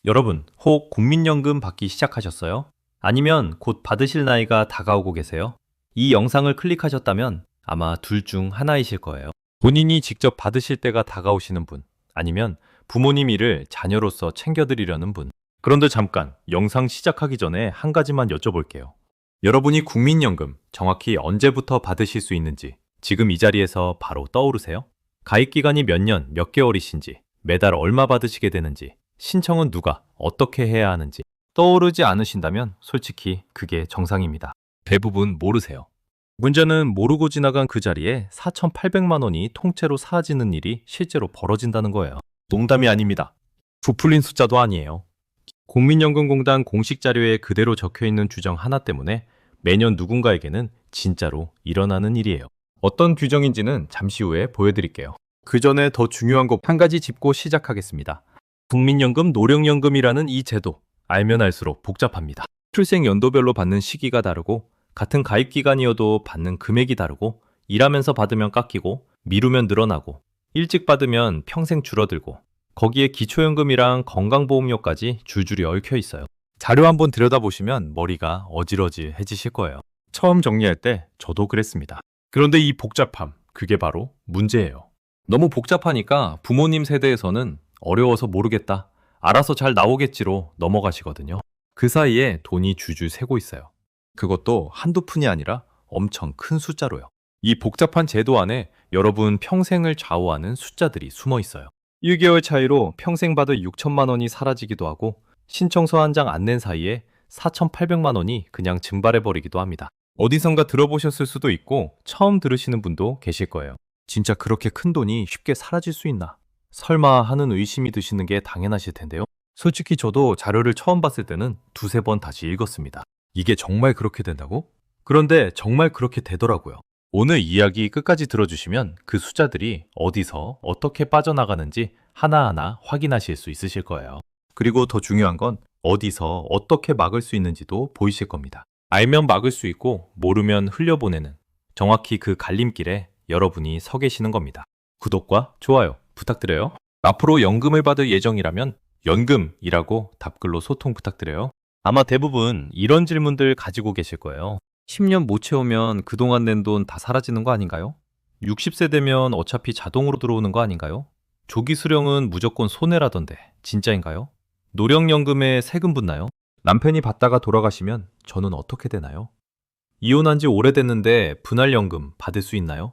여러분, 혹 국민연금 받기 시작하셨어요? 아니면 곧 받으실 나이가 다가오고 계세요? 이 영상을 클릭하셨다면 아마 둘 중 하나이실 거예요. 본인이 직접 받으실 때가 다가오시는 분, 아니면 부모님 일을 자녀로서 챙겨드리려는 분. 그런데 잠깐, 영상 시작하기 전에 한 가지만 여쭤볼게요. 여러분이 국민연금 정확히 언제부터 받으실 수 있는지 지금 이 자리에서 바로 떠오르세요? 가입 기간이 몇 년, 몇 개월이신지, 매달 얼마 받으시게 되는지, 신청은 누가, 어떻게 해야 하는지 떠오르지 않으신다면 솔직히 그게 정상입니다. 대부분 모르세요. 문제는 모르고 지나간 그 자리에 4,800만 원이 통째로 사라지는 일이 실제로 벌어진다는 거예요. 농담이 아닙니다. 부풀린 숫자도 아니에요. 국민연금공단 공식 자료에 그대로 적혀있는 규정 하나 때문에 매년 누군가에게는 진짜로 일어나는 일이에요. 어떤 규정인지는 잠시 후에 보여드릴게요. 그 전에 더 중요한 것 한 가지 짚고 시작하겠습니다. 국민연금, 노령연금이라는 이 제도, 알면 알수록 복잡합니다. 출생 연도별로 받는 시기가 다르고, 같은 가입 기간이어도 받는 금액이 다르고, 일하면서 받으면 깎이고, 미루면 늘어나고, 일찍 받으면 평생 줄어들고, 거기에 기초연금이랑 건강보험료까지 줄줄이 얽혀 있어요. 자료 한번 들여다보시면 머리가 어지러지해지실 거예요. 처음 정리할 때 저도 그랬습니다. 그런데 이 복잡함, 그게 바로 문제예요. 너무 복잡하니까 부모님 세대에서는 어려워서 모르겠다, 알아서 잘 나오겠지로 넘어가시거든요. 그 사이에 돈이 줄줄 새고 있어요. 그것도 한두 푼이 아니라 엄청 큰 숫자로요. 이 복잡한 제도 안에 여러분 평생을 좌우하는 숫자들이 숨어 있어요. 1개월 차이로 평생 받을 6천만 원이 사라지기도 하고, 신청서 한 장 안 낸 사이에 4,800만 원이 그냥 증발해버리기도 합니다. 어디선가 들어보셨을 수도 있고 처음 들으시는 분도 계실 거예요. 진짜 그렇게 큰 돈이 쉽게 사라질 수 있나? 설마 하는 의심이 드시는 게 당연하실 텐데요. 솔직히 저도 자료를 처음 봤을 때는 두세 번 다시 읽었습니다. 이게 정말 그렇게 된다고? 그런데 정말 그렇게 되더라고요. 오늘 이야기 끝까지 들어주시면 그 숫자들이 어디서 어떻게 빠져나가는지 하나하나 확인하실 수 있으실 거예요. 그리고 더 중요한 건 어디서 어떻게 막을 수 있는지도 보이실 겁니다. 알면 막을 수 있고 모르면 흘려보내는, 정확히 그 갈림길에 여러분이 서 계시는 겁니다. 구독과 좋아요 부탁드려요. 앞으로 연금을 받을 예정이라면 연금이라고 답글로 소통 부탁드려요. 아마 대부분 이런 질문들 가지고 계실 거예요. 10년 못 채우면 그동안 낸 돈 다 사라지는 거 아닌가요? 60세 되면 어차피 자동으로 들어오는 거 아닌가요? 조기 수령은 무조건 손해라던데 진짜인가요? 노령연금에 세금 붙나요? 남편이 받다가 돌아가시면 저는 어떻게 되나요? 이혼한 지 오래됐는데 분할연금 받을 수 있나요?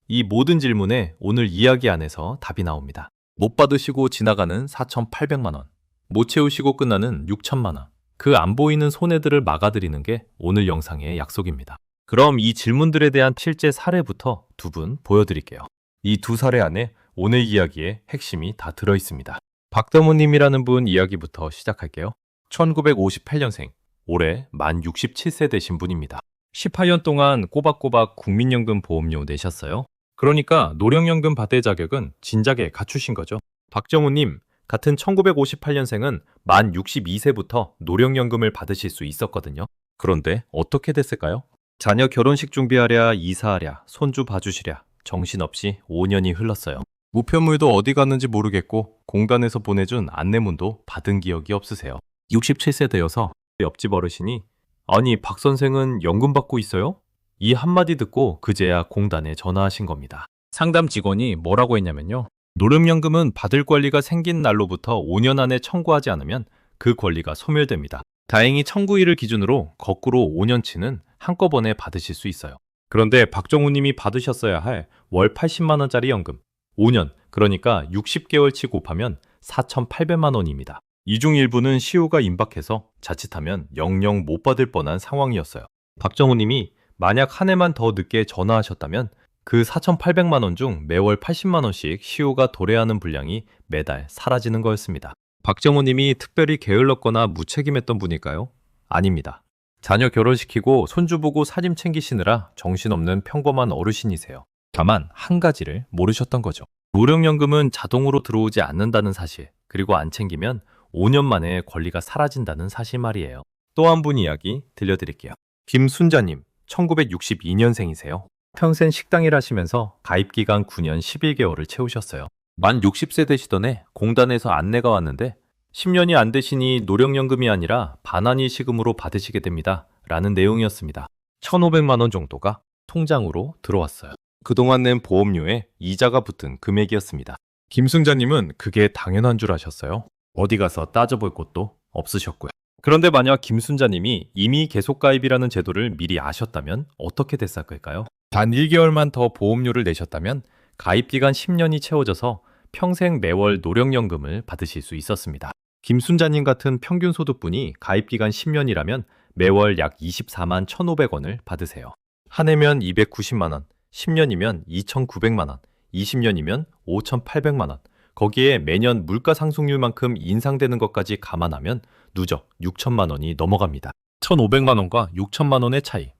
이 모든 질문에 오늘 이야기 안에서 답이 나옵니다. 못 받으시고 지나가는 4,800만 원, 못 채우시고 끝나는 6천만 원, 그 안 보이는 손해들을 막아드리는 게 오늘 영상의 약속입니다. 그럼 이 질문들에 대한 실제 사례부터 두 분 보여드릴게요. 이 두 사례 안에 오늘 이야기의 핵심이 다 들어있습니다. 박대모님이라는 분 이야기부터 시작할게요. 1958년생, 올해 만 67세 되신 분입니다. 18년 동안 꼬박꼬박 국민연금 보험료 내셨어요. 그러니까 노령연금 받을 자격은 진작에 갖추신 거죠. 박정우님, 같은 1958년생은 만 62세부터 노령연금을 받으실 수 있었거든요. 그런데 어떻게 됐을까요? 자녀 결혼식 준비하랴, 이사하랴, 손주 봐주시랴, 정신없이 5년이 흘렀어요. 우편물도 어디 갔는지 모르겠고 공단에서 보내준 안내문도 받은 기억이 없으세요. 67세 되어서 옆집 어르신이 아니 박 선생은 연금 받고 있어요? 이 한마디 듣고 그제야 공단에 전화하신 겁니다. 상담 직원이 뭐라고 했냐면요. 노령연금은 받을 권리가 생긴 날로부터 5년 안에 청구하지 않으면 그 권리가 소멸됩니다. 다행히 청구일을 기준으로 거꾸로 5년치는 한꺼번에 받으실 수 있어요. 그런데 박정우님이 받으셨어야 할 월 80만 원짜리 연금, 5년, 그러니까 60개월치 곱하면 4,800만 원입니다. 이 중 일부는 시효가 임박해서 자칫하면 영영 못 받을 뻔한 상황이었어요. 박정우님이 만약 한 해만 더 늦게 전화하셨다면 그 4,800만 원 중 매월 80만 원씩 시효가 도래하는 분량이 매달 사라지는 거였습니다. 박정우님이 특별히 게을렀거나 무책임했던 분일까요? 아닙니다. 자녀 결혼시키고 손주 보고 사림 챙기시느라 정신없는 평범한 어르신이세요. 다만 한 가지를 모르셨던 거죠. 노령연금은 자동으로 들어오지 않는다는 사실, 그리고 안 챙기면 5년 만에 권리가 사라진다는 사실 말이에요. 또 한 분 이야기 들려드릴게요. 김순자님, 1962년생이세요. 평생 식당일 하시면서 가입기간 9년 11개월을 채우셨어요. 만 60세 되시던 해 공단에서 안내가 왔는데 10년이 안 되시니 노령연금이 아니라 반환일 시금으로 받으시게 됩니다. 라는 내용이었습니다. 1,500만 원 정도가 통장으로 들어왔어요. 그동안 낸 보험료에 이자가 붙은 금액이었습니다. 김승자님은 그게 당연한 줄 아셨어요. 어디 가서 따져볼 것도 없으셨고요. 그런데 만약 김순자님이 이미 계속가입이라는 제도를 미리 아셨다면 어떻게 됐을까요? 단 1개월만 더 보험료를 내셨다면 가입기간 10년이 채워져서 평생 매월 노령연금을 받으실 수 있었습니다. 김순자님 같은 평균 소득분이 가입기간 10년이라면 매월 약 24만 1,500원을 받으세요. 한 해면 290만 원, 10년이면 2,900만 원, 20년이면 5,800만 원, 거기에 매년 물가 상승률만큼 인상되는 것까지 감안하면 누적 6천만 원이 넘어갑니다. 1,500만 원과 6천만 원의 차이.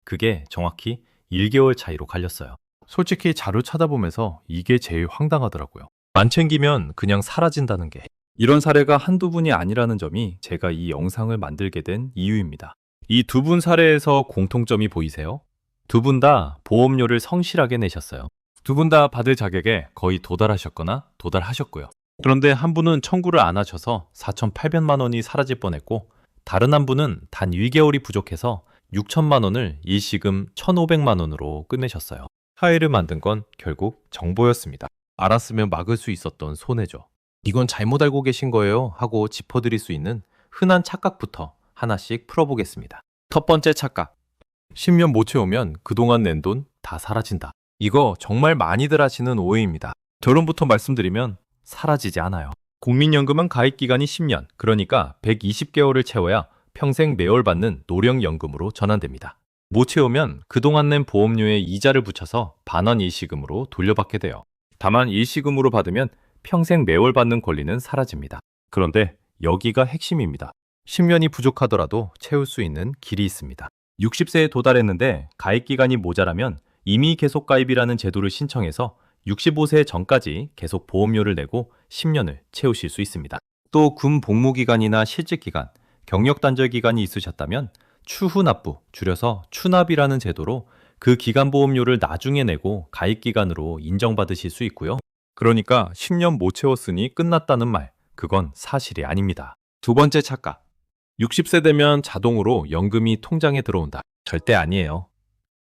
그게 정확히 1개월 차이로 갈렸어요. 솔직히 자료 찾아보면서 이게 제일 황당하더라고요. 안 챙기면 그냥 사라진다는 게. 이런 사례가 한두 분이 아니라는 점이 제가 이 영상을 만들게 된 이유입니다. 이 두 분 사례에서 공통점이 보이세요? 두 분 다 보험료를 성실하게 내셨어요. 두 분 다 받을 자격에 거의 도달하셨거나 도달하셨고요. 그런데 한 분은 청구를 안 하셔서 4,800만 원이 사라질 뻔했고, 다른 한 분은 단 1개월이 부족해서 6천만 원을 일시금 1,500만 원으로 끝내셨어요. 하해를 만든 건 결국 정보였습니다. 알았으면 막을 수 있었던 손해죠. 이건 잘못 알고 계신 거예요 하고 짚어드릴 수 있는 흔한 착각부터 하나씩 풀어보겠습니다. 첫 번째 착각. 10년 못 채우면 그동안 낸 돈 다 사라진다. 이거 정말 많이들 하시는 오해입니다. 결론부터 말씀드리면 사라지지 않아요. 국민연금은 가입기간이 10년, 그러니까 120개월을 채워야 평생 매월 받는 노령연금으로 전환됩니다. 못 채우면 그동안 낸 보험료에 이자를 붙여서 반환 일시금으로 돌려받게 돼요. 다만 일시금으로 받으면 평생 매월 받는 권리는 사라집니다. 그런데 여기가 핵심입니다. 10년이 부족하더라도 채울 수 있는 길이 있습니다. 60세에 도달했는데 가입기간이 모자라면 이미 계속가입이라는 제도를 신청해서 65세 전까지 계속 보험료를 내고 10년을 채우실 수 있습니다. 또 군 복무기간이나 실직기간, 경력단절 기간이 있으셨다면 추후 납부, 줄여서 추납이라는 제도로 그 기간 보험료를 나중에 내고 가입기간으로 인정받으실 수 있고요. 그러니까 10년 못 채웠으니 끝났다는 말, 그건 사실이 아닙니다. 두 번째 착각. 60세 되면 자동으로 연금이 통장에 들어온다. 절대 아니에요.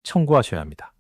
청구하셔야 합니다.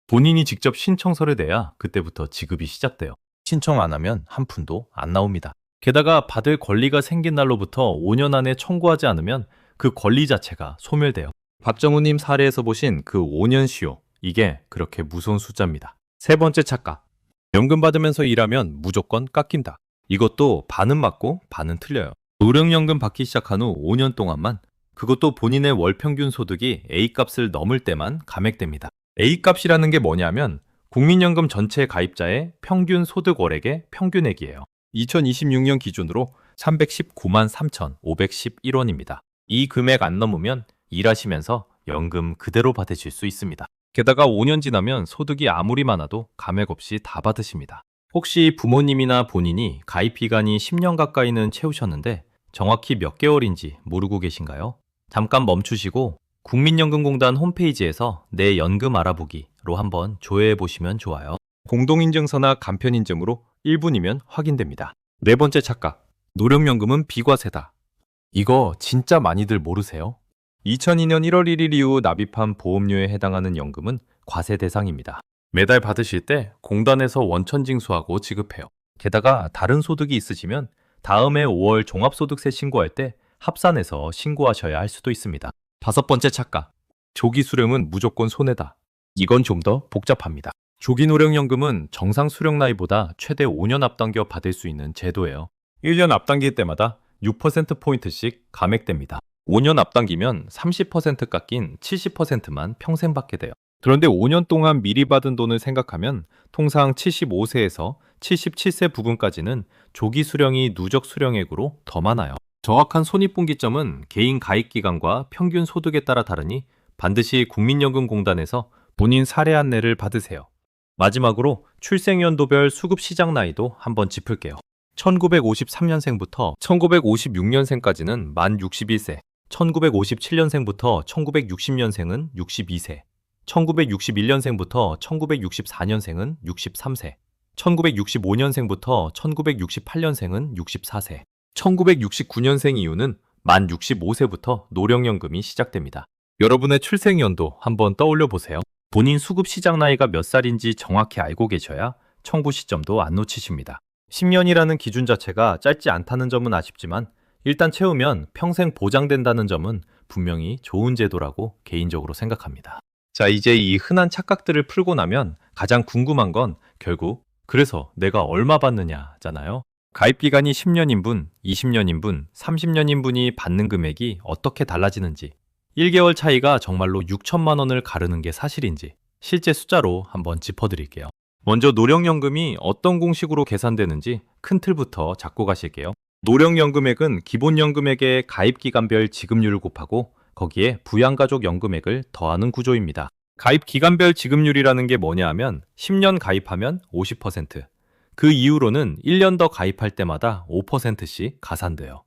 본인이 직접 신청서를 내야 그때부터 지급이 시작돼요. 신청 안 하면 한 푼도 안 나옵니다. 게다가 받을 권리가 생긴 날로부터 5년 안에 청구하지 않으면 그 권리 자체가 소멸돼요. 박정우님 사례에서 보신 그 5년 시효, 이게 그렇게 무서운 숫자입니다. 세 번째 착각. 연금 받으면서 일하면 무조건 깎인다. 이것도 반은 맞고 반은 틀려요. 노령연금 받기 시작한 후 5년 동안만, 그것도 본인의 월 평균 소득이 A값을 넘을 때만 감액됩니다. A값이라는 게 뭐냐면 국민연금 전체 가입자의 평균 소득월액의 평균액이에요. 2026년 기준으로 319만 3,511원입니다. 이 금액 안 넘으면 일하시면서 연금 그대로 받으실 수 있습니다. 게다가 5년 지나면 소득이 아무리 많아도 감액 없이 다 받으십니다. 혹시 부모님이나 본인이 가입 기간이 10년 가까이는 채우셨는데 정확히 몇 개월인지 모르고 계신가요? 잠깐 멈추시고 국민연금공단 홈페이지에서 내 연금 알아보기로 한번 조회해 보시면 좋아요. 공동인증서나 간편인증으로 1분이면 확인됩니다. 네 번째 착각. 노령연금은 비과세다. 이거 진짜 많이들 모르세요? 2002년 1월 1일 이후 납입한 보험료에 해당하는 연금은 과세 대상입니다. 매달 받으실 때 공단에서 원천 징수하고 지급해요. 게다가 다른 소득이 있으시면 다음해 5월 종합소득세 신고할 때 합산해서 신고하셔야 할 수도 있습니다. 다섯 번째 착각. 조기 수령은 무조건 손해다. 이건 좀 더 복잡합니다. 조기 노령연금은 정상 수령 나이보다 최대 5년 앞당겨 받을 수 있는 제도예요. 1년 앞당길 때마다 6%포인트씩 감액됩니다. 5년 앞당기면 30% 깎인 70%만 평생 받게 돼요. 그런데 5년 동안 미리 받은 돈을 생각하면 통상 75세에서 77세 부분까지는 조기 수령이 누적 수령액으로 더 많아요. 정확한 손익분기점은 개인 가입기간과 평균 소득에 따라 다르니 반드시 국민연금공단에서 본인 사례 안내를 받으세요. 마지막으로 출생연도별 수급 시작 나이도 한번 짚을게요. 1953년생부터 1956년생까지는 만 61세, 1957년생부터 1960년생은 62세, 1961년생부터 1964년생은 63세, 1965년생부터 1968년생은 64세, 1969년생 이후는 만 65세부터 노령연금이 시작됩니다. 여러분의 출생연도 한번 떠올려 보세요. 본인 수급 시작 나이가 몇 살인지 정확히 알고 계셔야 청구 시점도 안 놓치십니다. 10년이라는 기준 자체가 짧지 않다는 점은 아쉽지만 일단 채우면 평생 보장된다는 점은 분명히 좋은 제도라고 개인적으로 생각합니다. 자, 이제 이 흔한 착각들을 풀고 나면 가장 궁금한 건 결국 그래서 내가 얼마 받느냐잖아요. 가입기간이 10년인분, 20년인분, 30년인분이 받는 금액이 어떻게 달라지는지, 1개월 차이가 정말로 6천만 원을 가르는 게 사실인지 실제 숫자로 한번 짚어드릴게요. 먼저 노령연금이 어떤 공식으로 계산되는지 큰 틀부터 잡고 가실게요. 노령연금액은 기본연금액의 가입기간별 지급률을 곱하고 거기에 부양가족연금액을 더하는 구조입니다. 가입기간별 지급률이라는 게 뭐냐 하면 10년 가입하면 50%, 그 이후로는 1년 더 가입할 때마다 5%씩 가산돼요.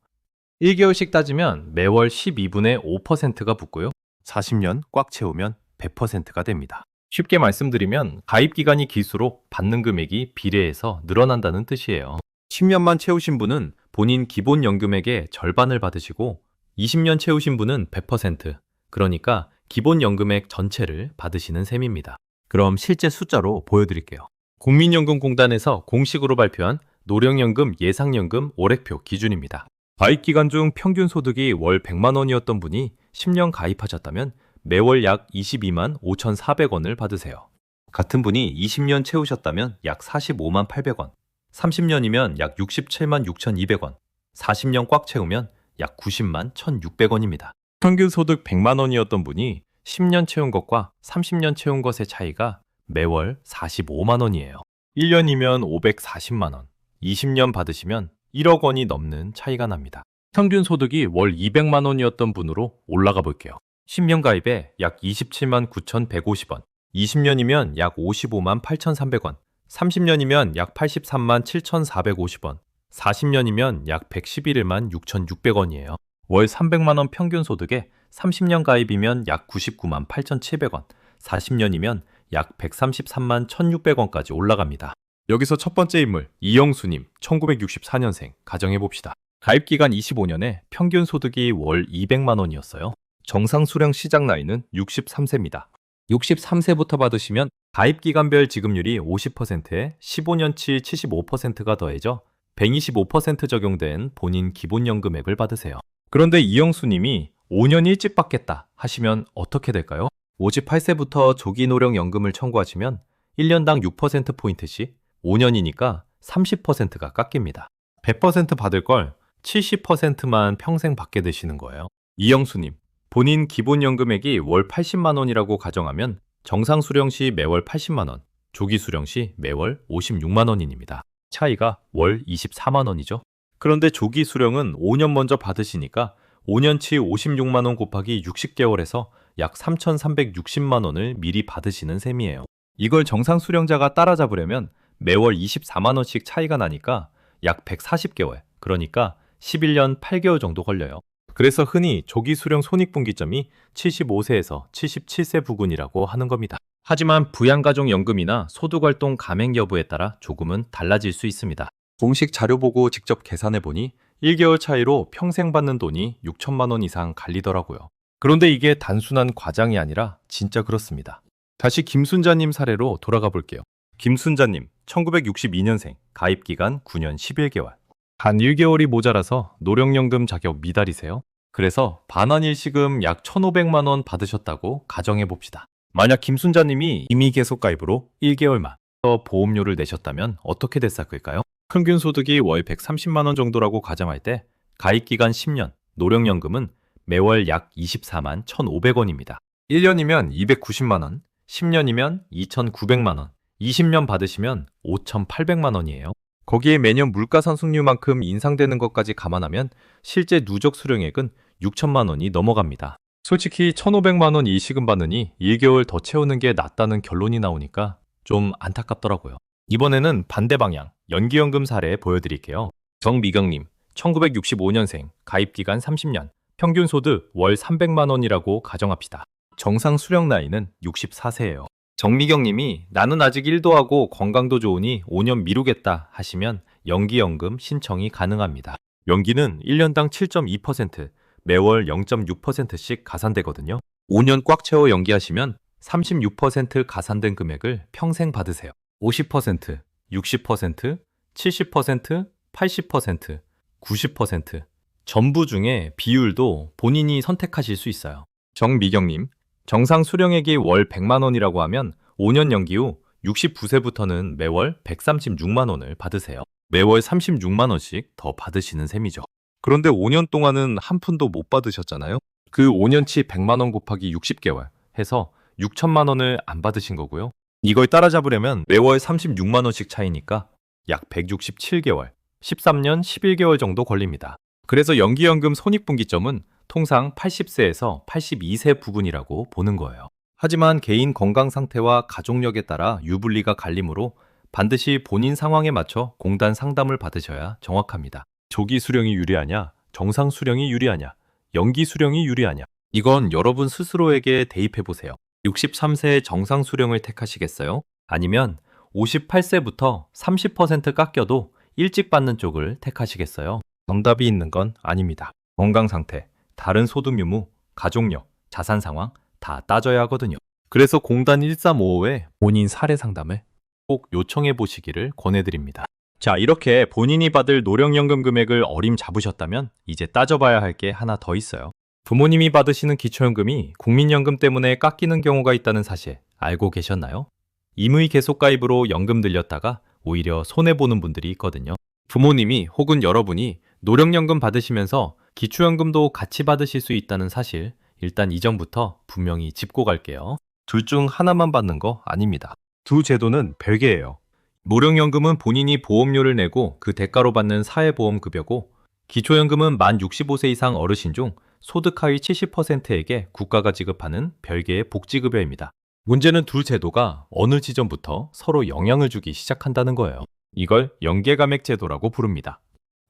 1개월씩 따지면 매월 12분의 5%가 붙고요. 40년 꽉 채우면 100%가 됩니다. 쉽게 말씀드리면 가입기간이 길수록 받는 금액이 비례해서 늘어난다는 뜻이에요. 10년만 채우신 분은 본인 기본연금액의 절반을 받으시고 20년 채우신 분은 100%, 그러니까 기본연금액 전체를 받으시는 셈입니다. 그럼 실제 숫자로 보여드릴게요. 국민연금공단에서 공식으로 발표한 노령연금 예상연금 올해표 기준입니다. 가입기간 중 평균 소득이 월 100만 원이었던 분이 10년 가입하셨다면 매월 약 22만 5,400원을 받으세요. 같은 분이 20년 채우셨다면 약 45만 800원, 30년이면 약 67만 6,200원, 40년 꽉 채우면 약 90만 1,600원입니다. 평균 소득 100만 원이었던 분이 10년 채운 것과 30년 채운 것의 차이가 매월 45만 원이에요. 1년이면 540만 원, 20년 받으시면 1억 원이 넘는 차이가 납니다. 평균 소득이 월 200만 원이었던 분으로 올라가 볼게요. 10년 가입에 약 27만 9,150원, 20년이면 약 55만 8,300원, 30년이면 약 83만 7,450원, 40년이면 약 111만 6,600원이에요. 월 300만 원 평균 소득에 30년 가입이면 약 99만 8,700원, 40년이면 약 133만 1,600원까지 올라갑니다. 여기서 첫 번째 인물 이영수님 1964년생 가정해봅시다. 가입기간 25년에 평균 소득이 월 200만 원이었어요. 정상 수령 시작 나이는 63세입니다. 63세부터 받으시면 가입기간별 지급률이 50%에 15년치 75%가 더해져 125% 적용된 본인 기본연금액을 받으세요. 그런데 이영수님이 5년 일찍 받겠다 하시면 어떻게 될까요? 58세부터 조기노령연금을 청구하시면 1년당 6%포인트씩 5년이니까 30%가 깎입니다. 100% 받을 걸 70%만 평생 받게 되시는 거예요. 이영수님, 본인 기본연금액이 월 80만 원이라고 가정하면 정상 수령 시 매월 80만 원, 조기 수령 시 매월 56만 원입니다. 차이가 월 24만 원이죠. 그런데 조기 수령은 5년 먼저 받으시니까 5년치 56만 원 곱하기 60개월에서 약 3,360만 원을 미리 받으시는 셈이에요. 이걸 정상 수령자가 따라잡으려면 매월 24만 원씩 차이가 나니까 약 140개월, 그러니까 11년 8개월 정도 걸려요. 그래서 흔히 조기 수령 손익분기점이 75세에서 77세 부근이라고 하는 겁니다. 하지만 부양가족연금이나 소득활동 감행 여부에 따라 조금은 달라질 수 있습니다. 공식 자료 보고 직접 계산해보니 1개월 차이로 평생 받는 돈이 6천만 원 이상 갈리더라고요. 그런데 이게 단순한 과장이 아니라 진짜 그렇습니다. 다시 김순자님 사례로 돌아가 볼게요. 김순자님, 1962년생, 가입기간 9년 11개월. 단 1개월이 모자라서 노령연금 자격 미달이세요. 그래서 반환일시금 약 1,500만 원 받으셨다고 가정해봅시다. 만약 김순자님이 이미 계속 가입으로 1개월만 더 보험료를 내셨다면 어떻게 됐을까요? 평균 소득이 월 130만 원 정도라고 가정할 때 가입기간 10년, 노령연금은 매월 약 24만 1,500원입니다. 1년이면 290만 원, 10년이면 2,900만 원, 20년 받으시면 5,800만 원이에요. 거기에 매년 물가상승률만큼 인상되는 것까지 감안하면 실제 누적 수령액은 6천만 원이 넘어갑니다. 솔직히 1,500만 원 일시금 받느니 1개월 더 채우는 게 낫다는 결론이 나오니까 좀 안타깝더라고요. 이번에는 반대 방향, 연기연금 사례 보여드릴게요. 정미경님, 1965년생, 가입기간 30년, 평균 소득 월 300만 원이라고 가정합시다. 정상 수령 나이는 64세예요. 정미경님이 나는 아직 일도 하고 건강도 좋으니 5년 미루겠다 하시면 연기연금 신청이 가능합니다. 연기는 1년당 7.2%, 매월 0.6%씩 가산되거든요. 5년 꽉 채워 연기하시면 36% 가산된 금액을 평생 받으세요. 50%, 60%, 70%, 80%, 90% 전부 중에 비율도 본인이 선택하실 수 있어요. 정미경님, 정상 수령액이 월 100만 원이라고 하면 5년 연기 후 69세부터는 매월 136만 원을 받으세요. 매월 36만 원씩 더 받으시는 셈이죠. 그런데 5년 동안은 한 푼도 못 받으셨잖아요. 그 5년치 100만 원 곱하기 60개월 해서 6천만 원을 안 받으신 거고요. 이걸 따라잡으려면 매월 36만 원씩 차이니까 약 167개월, 13년 11개월 정도 걸립니다. 그래서 연기연금 손익분기점은 통상 80세에서 82세 부근이라고 보는 거예요. 하지만 개인 건강 상태와 가족력에 따라 유불리가 갈리므로 반드시 본인 상황에 맞춰 공단 상담을 받으셔야 정확합니다. 조기 수령이 유리하냐, 정상 수령이 유리하냐, 연기 수령이 유리하냐. 이건 여러분 스스로에게 대입해 보세요. 63세의 정상 수령을 택하시겠어요? 아니면 58세부터 30% 깎여도 일찍 받는 쪽을 택하시겠어요? 정답이 있는 건 아닙니다. 건강 상태, 다른 소득 유무, 가족력, 자산 상황 다 따져야 하거든요. 그래서 공단 1355에 본인 사례 상담을 꼭 요청해 보시기를 권해드립니다. 자, 이렇게 본인이 받을 노령연금 금액을 어림 잡으셨다면 이제 따져봐야 할 게 하나 더 있어요. 부모님이 받으시는 기초연금이 국민연금 때문에 깎이는 경우가 있다는 사실 알고 계셨나요? 임의 계속가입으로 연금 들렸다가 오히려 손해보는 분들이 있거든요. 부모님이 혹은 여러분이 노령연금 받으시면서 기초연금도 같이 받으실 수 있다는 사실 일단 이전부터 분명히 짚고 갈게요. 둘 중 하나만 받는 거 아닙니다. 두 제도는 별개예요. 노령연금은 본인이 보험료를 내고 그 대가로 받는 사회보험급여고 기초연금은 만 65세 이상 어르신 중 소득 하위 70%에게 국가가 지급하는 별개의 복지급여입니다. 문제는 두 제도가 어느 지점부터 서로 영향을 주기 시작한다는 거예요. 이걸 연계감액제도라고 부릅니다.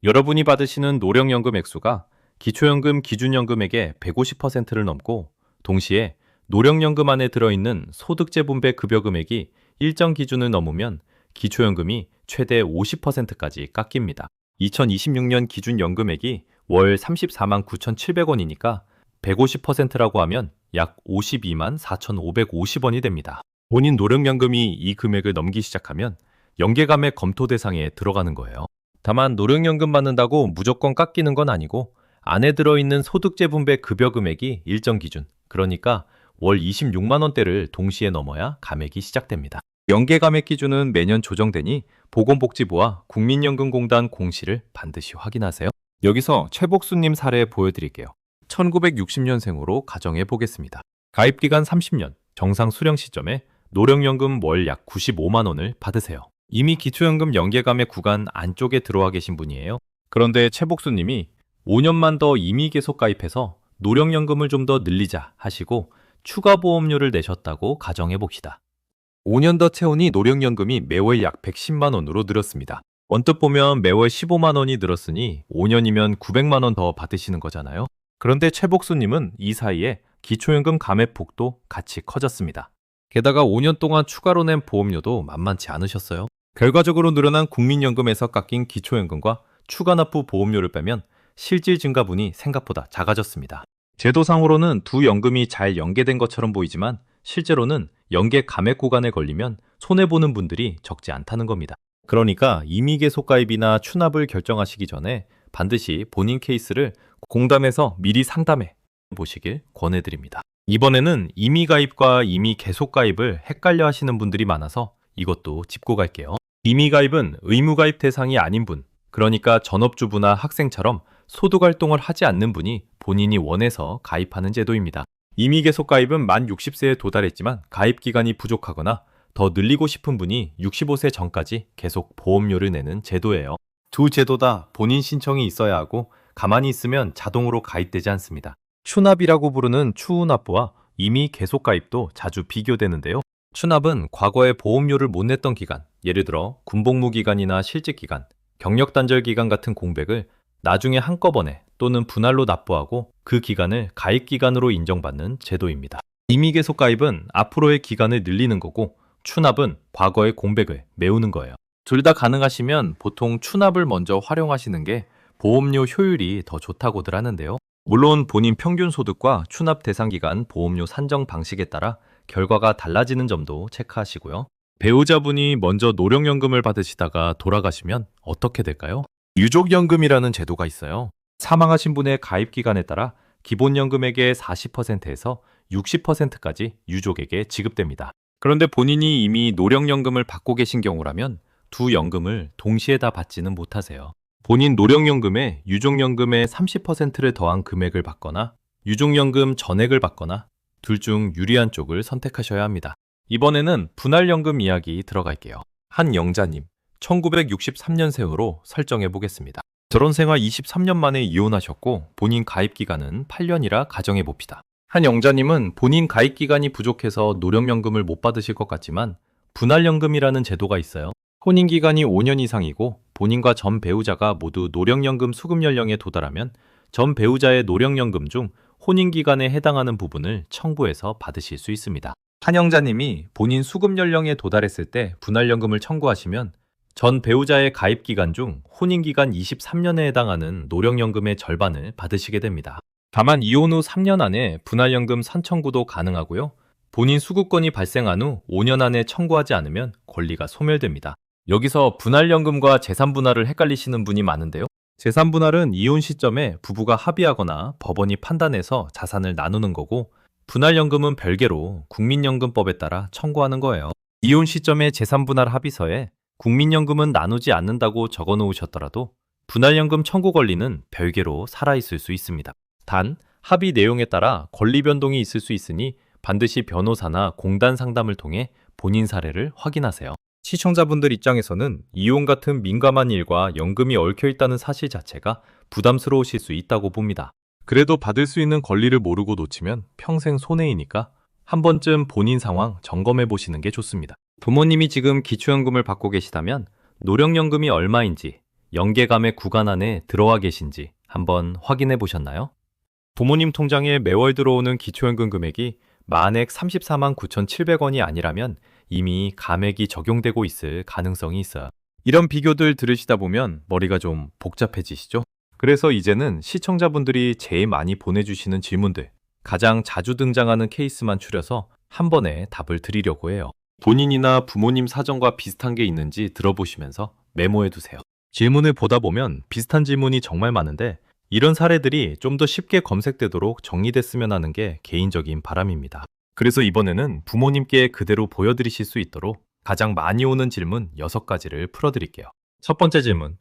여러분이 받으시는 노령연금 액수가 기초연금 기준연금액의 150%를 넘고 동시에 노령연금 안에 들어있는 소득재분배 급여금액이 일정 기준을 넘으면 기초연금이 최대 50%까지 깎입니다. 2026년 기준연금액이 월 34만 9,700원이니까 150%라고 하면 약 52만 4,550원이 됩니다. 본인 노령연금이 이 금액을 넘기 시작하면 연계감액 검토 대상에 들어가는 거예요. 다만 노령연금 받는다고 무조건 깎이는 건 아니고 안에 들어있는 소득재분배 급여 금액이 일정 기준, 그러니까 월 26만 원대를 동시에 넘어야 감액이 시작됩니다. 연계감액 기준은 매년 조정되니 보건복지부와 국민연금공단 공시를 반드시 확인하세요. 여기서 최복수님 사례 보여드릴게요. 1960년생으로 가정해 보겠습니다. 가입기간 30년, 정상 수령 시점에 노령연금 월 약 95만 원을 받으세요. 이미 기초연금 연계감액 구간 안쪽에 들어와 계신 분이에요. 그런데 최복수님이 5년만 더 임의 계속 가입해서 노령연금을 좀 더 늘리자 하시고 추가 보험료를 내셨다고 가정해 봅시다. 5년 더 채우니 노령연금이 매월 약 110만 원으로 늘었습니다. 언뜻 보면 매월 15만 원이 늘었으니 5년이면 900만 원 더 받으시는 거잖아요. 그런데 최복수님은 이 사이에 기초연금 감액폭도 같이 커졌습니다. 게다가 5년 동안 추가로 낸 보험료도 만만치 않으셨어요. 결과적으로 늘어난 국민연금에서 깎인 기초연금과 추가 납부 보험료를 빼면 실질 증가분이 생각보다 작아졌습니다. 제도상으로는 두 연금이 잘 연계된 것처럼 보이지만 실제로는 연계 감액 구간에 걸리면 손해보는 분들이 적지 않다는 겁니다. 그러니까 임의 계속 가입이나 추납을 결정하시기 전에 반드시 본인 케이스를 공단에서 미리 상담해 보시길 권해드립니다. 이번에는 임의 가입과 임의 계속 가입을 헷갈려 하시는 분들이 많아서 이것도 짚고 갈게요. 임의 가입은 의무 가입 대상이 아닌 분, 그러니까 전업주부나 학생처럼 소득활동을 하지 않는 분이 본인이 원해서 가입하는 제도입니다. 임의 계속 가입은 만 60세에 도달했지만 가입 기간이 부족하거나 더 늘리고 싶은 분이 65세 전까지 계속 보험료를 내는 제도예요. 두 제도 다 본인 신청이 있어야 하고 가만히 있으면 자동으로 가입되지 않습니다. 추납이라고 부르는 추후납부와 임의 계속 가입도 자주 비교되는데요. 추납은 과거에 보험료를 못 냈던 기간, 예를 들어 군복무 기간이나 실직 기간, 경력 단절 기간 같은 공백을 나중에 한꺼번에 또는 분할로 납부하고 그 기간을 가입 기간으로 인정받는 제도입니다. 임의 계속 가입은 앞으로의 기간을 늘리는 거고 추납은 과거의 공백을 메우는 거예요. 둘 다 가능하시면 보통 추납을 먼저 활용하시는 게 보험료 효율이 더 좋다고들 하는데요. 물론 본인 평균 소득과 추납 대상 기간 보험료 산정 방식에 따라 결과가 달라지는 점도 체크하시고요. 배우자분이 먼저 노령연금을 받으시다가 돌아가시면 어떻게 될까요? 유족연금이라는 제도가 있어요. 사망하신 분의 가입 기간에 따라 기본연금액의 40%에서 60%까지 유족에게 지급됩니다. 그런데 본인이 이미 노령연금을 받고 계신 경우라면 두 연금을 동시에 다 받지는 못하세요. 본인 노령연금에 유족연금의 30%를 더한 금액을 받거나 유족연금 전액을 받거나 둘 중 유리한 쪽을 선택하셔야 합니다. 이번에는 분할연금 이야기 들어갈게요. 한 영자님, 1963년생으로 설정해 보겠습니다. 결혼생활 23년 만에 이혼하셨고 본인 가입기간은 8년이라 가정해 봅시다. 한 영자님은 본인 가입기간이 부족해서 노령연금을 못 받으실 것 같지만 분할연금이라는 제도가 있어요. 혼인기간이 5년 이상이고 본인과 전 배우자가 모두 노령연금 수급 연령에 도달하면 전 배우자의 노령연금 중 혼인기간에 해당하는 부분을 청구해서 받으실 수 있습니다. 한 영자님이 본인 수급 연령에 도달했을 때 분할연금을 청구하시면 전 배우자의 가입기간 중 혼인기간 23년에 해당하는 노령연금의 절반을 받으시게 됩니다. 다만 이혼 후 3년 안에 분할연금 선청구도 가능하고요. 본인 수급권이 발생한 후 5년 안에 청구하지 않으면 권리가 소멸됩니다. 여기서 분할연금과 재산분할을 헷갈리시는 분이 많은데요. 재산분할은 이혼 시점에 부부가 합의하거나 법원이 판단해서 자산을 나누는 거고 분할연금은 별개로 국민연금법에 따라 청구하는 거예요. 이혼 시점의 재산분할 합의서에 국민연금은 나누지 않는다고 적어 놓으셨더라도 분할연금 청구 권리는 별개로 살아있을 수 있습니다. 단, 합의 내용에 따라 권리 변동이 있을 수 있으니 반드시 변호사나 공단 상담을 통해 본인 사례를 확인하세요. 시청자분들 입장에서는 이혼 같은 민감한 일과 연금이 얽혀 있다는 사실 자체가 부담스러우실 수 있다고 봅니다. 그래도 받을 수 있는 권리를 모르고 놓치면 평생 손해이니까 한 번쯤 본인 상황 점검해 보시는 게 좋습니다. 부모님이 지금 기초연금을 받고 계시다면 노령연금이 얼마인지 연계감의 구간 안에 들어와 계신지 한번 확인해 보셨나요? 부모님 통장에 매월 들어오는 기초연금 금액이 만액 34만 9,700원이 아니라면 이미 감액이 적용되고 있을 가능성이 있어요. 이런 비교들 들으시다 보면 머리가 좀 복잡해지시죠? 그래서 이제는 시청자분들이 제일 많이 보내주시는 질문들, 가장 자주 등장하는 케이스만 추려서 한 번에 답을 드리려고 해요. 본인이나 부모님 사정과 비슷한 게 있는지 들어보시면서 메모해 두세요. 질문을 보다 보면 비슷한 질문이 정말 많은데 이런 사례들이 좀 더 쉽게 검색되도록 정리됐으면 하는 게 개인적인 바람입니다. 그래서 이번에는 부모님께 그대로 보여드리실 수 있도록 가장 많이 오는 질문 6가지를 풀어드릴게요. 첫 번째 질문.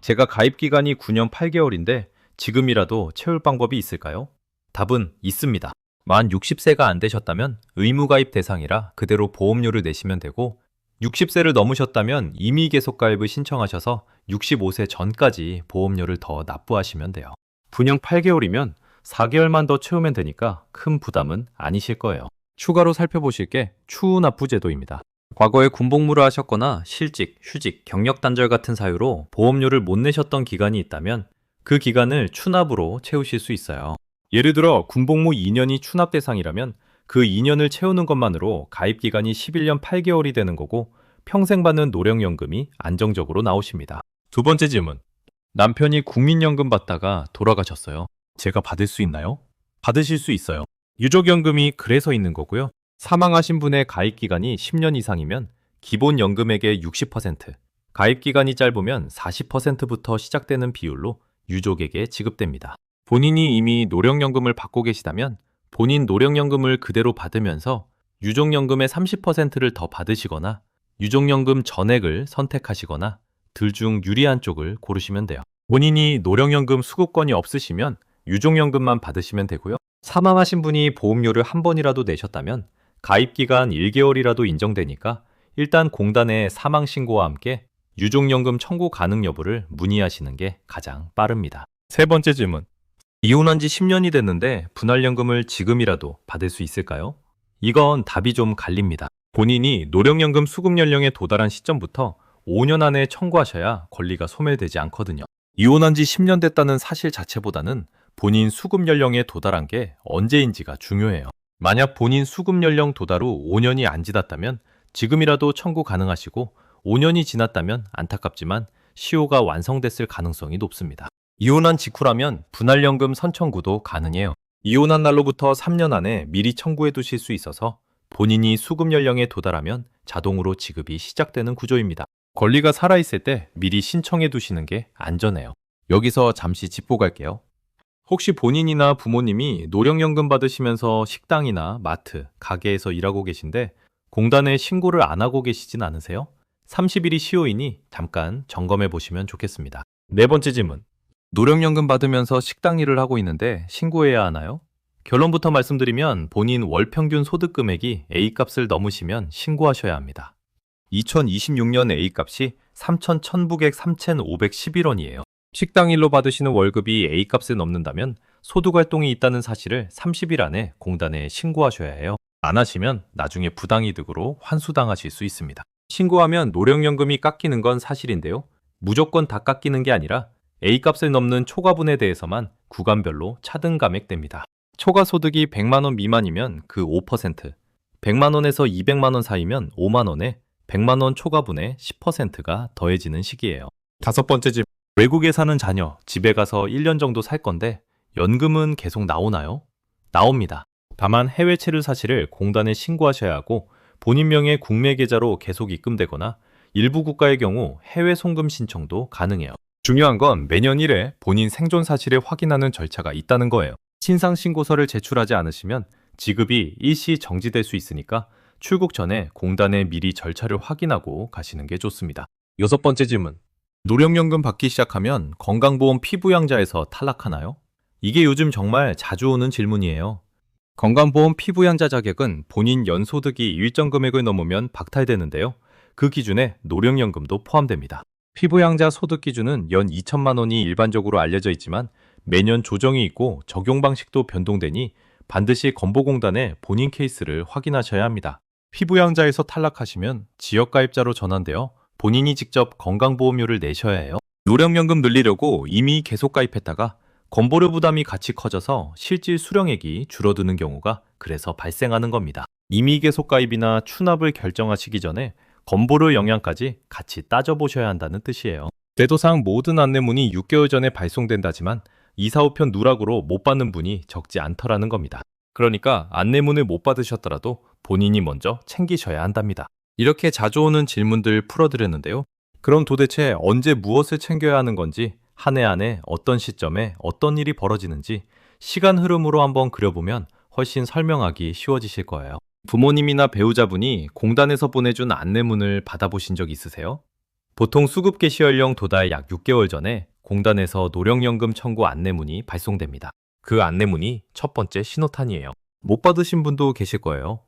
제가 가입기간이 9년 8개월인데 지금이라도 채울 방법이 있을까요? 답은 있습니다. 만 60세가 안 되셨다면 의무가입 대상이라 그대로 보험료를 내시면 되고 60세를 넘으셨다면 임의 계속 가입을 신청하셔서 65세 전까지 보험료를 더 납부하시면 돼요. 분영 8개월이면 4개월만 더 채우면 되니까 큰 부담은 아니실 거예요. 추가로 살펴보실 게 추후납부 제도입니다. 과거에 군복무를 하셨거나 실직, 휴직, 경력 단절 같은 사유로 보험료를 못 내셨던 기간이 있다면 그 기간을 추납으로 채우실 수 있어요. 예를 들어 군복무 2년이 추납 대상이라면 그 2년을 채우는 것만으로 가입기간이 11년 8개월이 되는 거고 평생 받는 노령연금이 안정적으로 나오십니다. 두 번째 질문. 남편이 국민연금 받다가 돌아가셨어요. 제가 받을 수 있나요? 받으실 수 있어요. 유족연금이 그래서 있는 거고요. 사망하신 분의 가입기간이 10년 이상이면 기본연금액의 60%, 가입기간이 짧으면 40%부터 시작되는 비율로 유족에게 지급됩니다. 본인이 이미 노령연금을 받고 계시다면 본인 노령연금을 그대로 받으면서 유족연금의 30%를 더 받으시거나 유족연금 전액을 선택하시거나 둘 중 유리한 쪽을 고르시면 돼요. 본인이 노령연금 수급권이 없으시면 유족연금만 받으시면 되고요. 사망하신 분이 보험료를 한 번이라도 내셨다면 가입기간 1개월이라도 인정되니까 일단 공단에 사망신고와 함께 유족연금 청구 가능 여부를 문의하시는 게 가장 빠릅니다. 세 번째 질문. 이혼한 지 10년이 됐는데 분할연금을 지금이라도 받을 수 있을까요? 이건 답이 좀 갈립니다. 본인이 노령연금 수급 연령에 도달한 시점부터 5년 안에 청구하셔야 권리가 소멸되지 않거든요. 이혼한 지 10년 됐다는 사실 자체보다는 본인 수급 연령에 도달한 게 언제인지가 중요해요. 만약 본인 수급 연령 도달 후 5년이 안 지났다면 지금이라도 청구 가능하시고 5년이 지났다면 안타깝지만 시효가 완성됐을 가능성이 높습니다. 이혼한 직후라면 분할연금 선청구도 가능해요. 이혼한 날로부터 3년 안에 미리 청구해 두실 수 있어서 본인이 수급 연령에 도달하면 자동으로 지급이 시작되는 구조입니다. 권리가 살아있을 때 미리 신청해 두시는 게 안전해요. 여기서 잠시 짚고 갈게요. 혹시 본인이나 부모님이 노령연금 받으시면서 식당이나 마트, 가게에서 일하고 계신데 공단에 신고를 안 하고 계시진 않으세요? 30일이 시효이니 잠깐 점검해 보시면 좋겠습니다. 네 번째 질문. 노령연금 받으면서 식당 일을 하고 있는데 신고해야 하나요? 결론부터 말씀드리면 본인 월 평균 소득 금액이 A값을 넘으시면 신고하셔야 합니다. 2026년 A값이 3,511원이에요. 식당 일로 받으시는 월급이 A값을 넘는다면 소득활동이 있다는 사실을 30일 안에 공단에 신고하셔야 해요. 안 하시면 나중에 부당이득으로 환수당하실 수 있습니다. 신고하면 노령연금이 깎이는 건 사실인데요. 무조건 다 깎이는 게 아니라 A값을 넘는 초과분에 대해서만 구간별로 차등 감액됩니다. 초과소득이 100만 원 미만이면 그 5%, 100만 원에서 200만 원 사이면 5만 원에 100만 원 초과분의 10%가 더해지는 시기예요. 다섯 번째 질문. 외국에 사는 자녀, 집에 가서 1년 정도 살 건데 연금은 계속 나오나요? 나옵니다. 다만 해외체류 사실을 공단에 신고하셔야 하고 본인 명의 국내 계좌로 계속 입금되거나 일부 국가의 경우 해외 송금 신청도 가능해요. 중요한 건 매년 1회 본인 생존 사실을 확인하는 절차가 있다는 거예요. 신상 신고서를 제출하지 않으시면 지급이 일시 정지될 수 있으니까 출국 전에 공단에 미리 절차를 확인하고 가시는 게 좋습니다. 여섯 번째 질문. 노령연금 받기 시작하면 건강보험 피부양자에서 탈락하나요? 이게 요즘 정말 자주 오는 질문이에요. 건강보험 피부양자 자격은 본인 연소득이 일정 금액을 넘으면 박탈되는데요. 그 기준에 노령연금도 포함됩니다. 피부양자 소득 기준은 연 2천만 원이 일반적으로 알려져 있지만 매년 조정이 있고 적용 방식도 변동되니 반드시 건보공단에 본인 케이스를 확인하셔야 합니다. 피부양자에서 탈락하시면 지역가입자로 전환되어 본인이 직접 건강보험료를 내셔야 해요. 노령연금 늘리려고 이미 계속 가입했다가 건보료 부담이 같이 커져서 실질 수령액이 줄어드는 경우가 그래서 발생하는 겁니다. 이미 계속 가입이나 추납을 결정하시기 전에 건보료 영향까지 같이 따져보셔야 한다는 뜻이에요. 제도상 모든 안내문이 6개월 전에 발송된다지만 2, 4, 5편 누락으로 못 받는 분이 적지 않더라는 겁니다. 그러니까 안내문을 못 받으셨더라도 본인이 먼저 챙기셔야 한답니다. 이렇게 자주 오는 질문들 풀어드렸는데요. 그럼 도대체 언제 무엇을 챙겨야 하는 건지, 한 해 안에 어떤 시점에 어떤 일이 벌어지는지 시간 흐름으로 한번 그려보면 훨씬 설명하기 쉬워지실 거예요. 부모님이나 배우자분이 공단에서 보내준 안내문을 받아보신 적 있으세요? 보통 수급 개시 연령 도달 약 6개월 전에 공단에서 노령연금 청구 안내문이 발송됩니다. 그 안내문이 첫 번째 신호탄이에요. 못 받으신 분도 계실 거예요.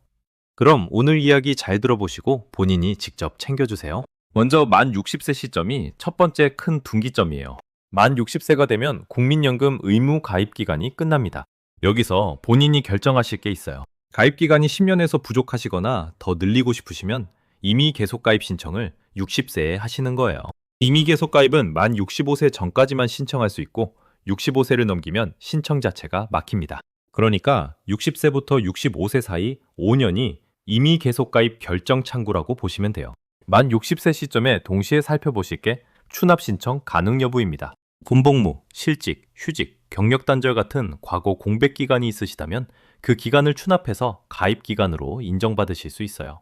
그럼 오늘 이야기 잘 들어보시고 본인이 직접 챙겨주세요. 먼저 만 60세 시점이 첫 번째 큰 분기점이에요. 만 60세가 되면 국민연금 의무 가입 기간이 끝납니다. 여기서 본인이 결정하실 게 있어요. 가입 기간이 10년에서 부족하시거나 더 늘리고 싶으시면 이미 계속 가입 신청을 60세에 하시는 거예요. 이미 계속 가입은 만 65세 전까지만 신청할 수 있고 65세를 넘기면 신청 자체가 막힙니다. 그러니까 60세부터 65세 사이 5년이 이미 계속 가입 결정 창구라고 보시면 돼요. 만 60세 시점에 동시에 살펴보실 게 추납 신청 가능 여부입니다. 군복무, 실직, 휴직, 경력 단절 같은 과거 공백 기간이 있으시다면 그 기간을 추납해서 가입 기간으로 인정받으실 수 있어요.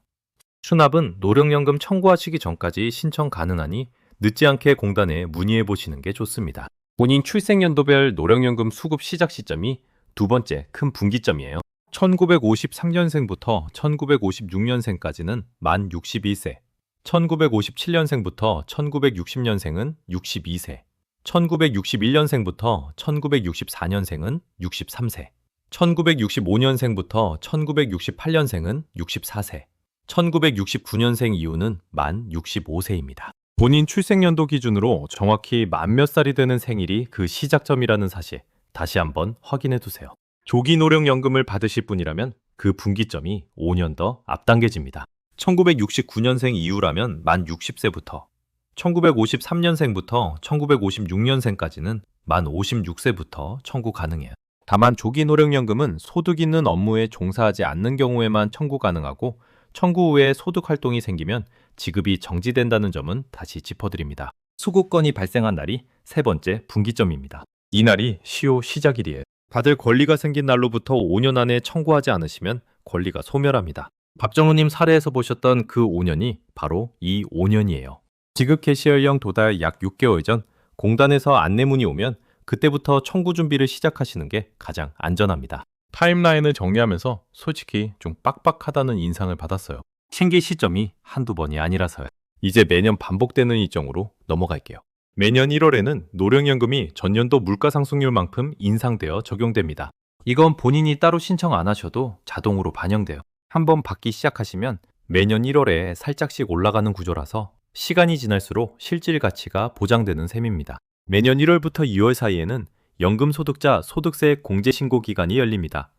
추납은 노령연금 청구하시기 전까지 신청 가능하니 늦지 않게 공단에 문의해 보시는 게 좋습니다. 본인 출생연도별 노령연금 수급 시작 시점이 두 번째 큰 분기점이에요. 1953년생부터 1956년생까지는 만 61세, 1957년생부터 1960년생은 62세, 1961년생부터 1964년생은 63세, 1965년생부터 1968년생은 64세, 1969년생 이후는 만 65세입니다. 본인 출생연도 기준으로 정확히 만 몇 살이 되는 생일이 그 시작점이라는 사실 다시 한번 확인해 두세요. 조기 노령연금을 받으실 분이라면 그 분기점이 5년 더 앞당겨집니다. 1969년생 이후라면 만 60세부터, 1953년생부터 1956년생까지는 만 56세부터 청구 가능해요. 다만 조기 노령연금은 소득 있는 업무에 종사하지 않는 경우에만 청구 가능하고 청구 후에 소득 활동이 생기면 지급이 정지된다는 점은 다시 짚어드립니다. 수급건이 발생한 날이 세 번째 분기점입니다. 이날이 시효 시작일이에요. 받을 권리가 생긴 날로부터 5년 안에 청구하지 않으시면 권리가 소멸합니다. 박정우님 사례에서 보셨던 그 5년이 바로 이 5년이에요. 지급 개시 연령 도달 약 6개월 전 공단에서 안내문이 오면 그때부터 청구 준비를 시작하시는 게 가장 안전합니다. 타임라인을 정리하면서 솔직히 좀 빡빡하다는 인상을 받았어요. 신기 시점이 한두 번이 아니라서요. 이제 매년 반복되는 일정으로 넘어갈게요. 매년 1월에는 노령연금이 전년도 물가상승률만큼 인상되어 적용됩니다. 이건 본인이 따로 신청 안 하셔도 자동으로 반영돼요. 한번 받기 시작하시면 매년 1월에 살짝씩 올라가는 구조라서 시간이 지날수록 실질 가치가 보장되는 셈입니다. 매년 1월부터 2월 사이에는 연금소득자 소득세 공제신고 기간이 열립니다.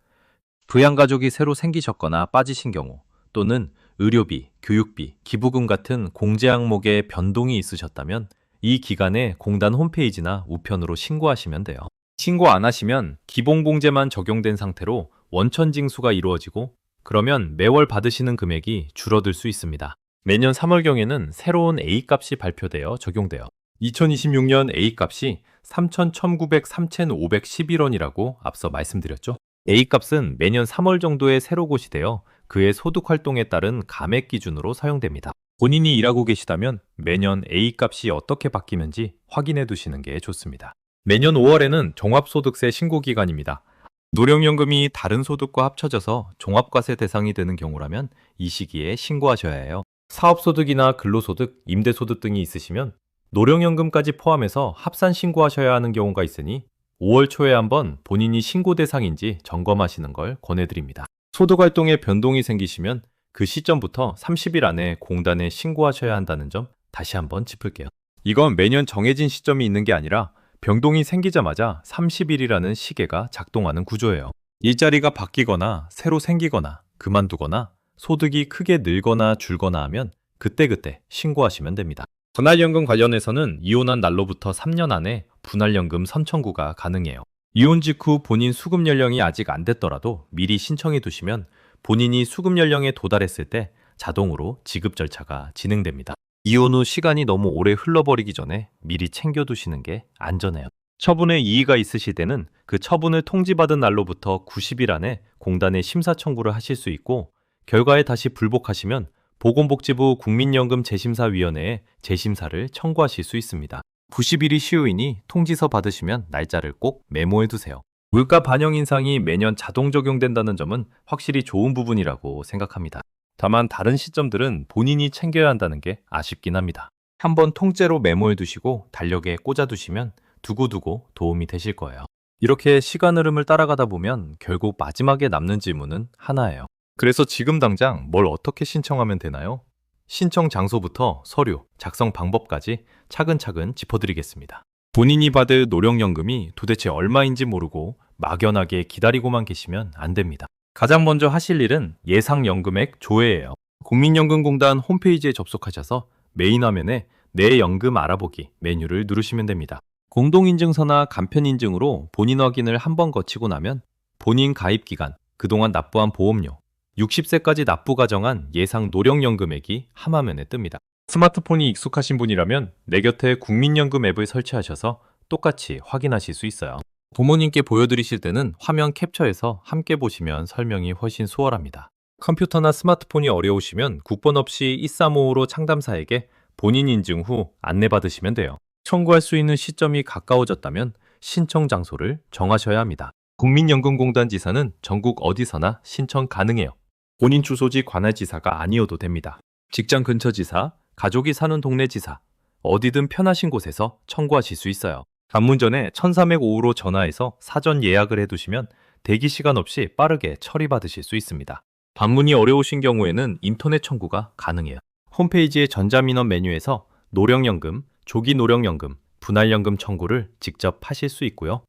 부양가족이 새로 생기셨거나 빠지신 경우 또는 의료비, 교육비, 기부금 같은 공제 항목에 변동이 있으셨다면 이 기간에 공단 홈페이지나 우편으로 신고하시면 돼요. 신고 안 하시면 기본공제만 적용된 상태로 원천 징수가 이루어지고 그러면 매월 받으시는 금액이 줄어들 수 있습니다. 매년 3월경에는 새로운 A값이 발표되어 적용돼요. 2026년 A값이 3,511원이라고 앞서 말씀드렸죠. A값은 매년 3월 정도에 새로 고시되어 그의 소득 활동에 따른 감액 기준으로 사용됩니다. 본인이 일하고 계시다면 매년 A값이 어떻게 바뀌는지 확인해 두시는 게 좋습니다. 매년 5월에는 종합소득세 신고 기간입니다. 노령연금이 다른 소득과 합쳐져서 종합과세 대상이 되는 경우라면 이 시기에 신고하셔야 해요. 사업소득이나 근로소득, 임대소득 등이 있으시면 노령연금까지 포함해서 합산 신고하셔야 하는 경우가 있으니 5월 초에 한번 본인이 신고 대상인지 점검하시는 걸 권해드립니다. 소득활동에 변동이 생기시면 그 시점부터 30일 안에 공단에 신고하셔야 한다는 점 다시 한번 짚을게요. 이건 매년 정해진 시점이 있는 게 아니라 변동이 생기자마자 30일이라는 시계가 작동하는 구조예요. 일자리가 바뀌거나 새로 생기거나 그만두거나 소득이 크게 늘거나 줄거나 하면 그때그때 신고하시면 됩니다. 분할연금 관련해서는 이혼한 날로부터 3년 안에 분할연금 선청구가 가능해요. 이혼 직후 본인 수급 연령이 아직 안 됐더라도 미리 신청해 두시면 본인이 수급 연령에 도달했을 때 자동으로 지급 절차가 진행됩니다. 이혼 후 시간이 너무 오래 흘러버리기 전에 미리 챙겨두시는 게 안전해요. 처분에 이의가 있으실 때는 그 처분을 통지받은 날로부터 90일 안에 공단에 심사 청구를 하실 수 있고 결과에 다시 불복하시면 보건복지부 국민연금 재심사위원회에 재심사를 청구하실 수 있습니다. 90일이 시효이니 통지서 받으시면 날짜를 꼭 메모해 두세요. 물가 반영 인상이 매년 자동 적용된다는 점은 확실히 좋은 부분이라고 생각합니다. 다만 다른 시점들은 본인이 챙겨야 한다는 게 아쉽긴 합니다. 한번 통째로 메모해 두시고 달력에 꽂아 두시면 두고두고 도움이 되실 거예요. 이렇게 시간 흐름을 따라가다 보면 결국 마지막에 남는 질문은 하나예요. 그래서 지금 당장 뭘 어떻게 신청하면 되나요? 신청 장소부터 서류, 작성 방법까지 차근차근 짚어드리겠습니다. 본인이 받을 노령연금이 도대체 얼마인지 모르고 막연하게 기다리고만 계시면 안 됩니다. 가장 먼저 하실 일은 예상연금액 조회예요. 국민연금공단 홈페이지에 접속하셔서 메인 화면에 내 연금 알아보기 메뉴를 누르시면 됩니다. 공동인증서나 간편인증으로 본인 확인을 한번 거치고 나면 본인 가입기간, 그동안 납부한 보험료, 60세까지 납부 가정한 예상 노령연금액이 함화면에 뜹니다. 스마트폰이 익숙하신 분이라면 내 곁에 국민연금 앱을 설치하셔서 똑같이 확인하실 수 있어요. 부모님께 보여드리실 때는 화면 캡처해서 함께 보시면 설명이 훨씬 수월합니다. 컴퓨터나 스마트폰이 어려우시면 국번 없이 135로 상담사에게 본인 인증 후 안내받으시면 돼요. 청구할 수 있는 시점이 가까워졌다면 신청 장소를 정하셔야 합니다. 국민연금공단 지사는 전국 어디서나 신청 가능해요. 본인 주소지 관할 지사가 아니어도 됩니다. 직장 근처 지사, 가족이 사는 동네 지사, 어디든 편하신 곳에서 청구하실 수 있어요. 방문 전에 1305로 전화해서 사전 예약을 해두시면 대기 시간 없이 빠르게 처리받으실 수 있습니다. 방문이 어려우신 경우에는 인터넷 청구가 가능해요. 홈페이지의 전자민원 메뉴에서 노령연금, 조기노령연금, 분할연금 청구를 직접 하실 수 있고요.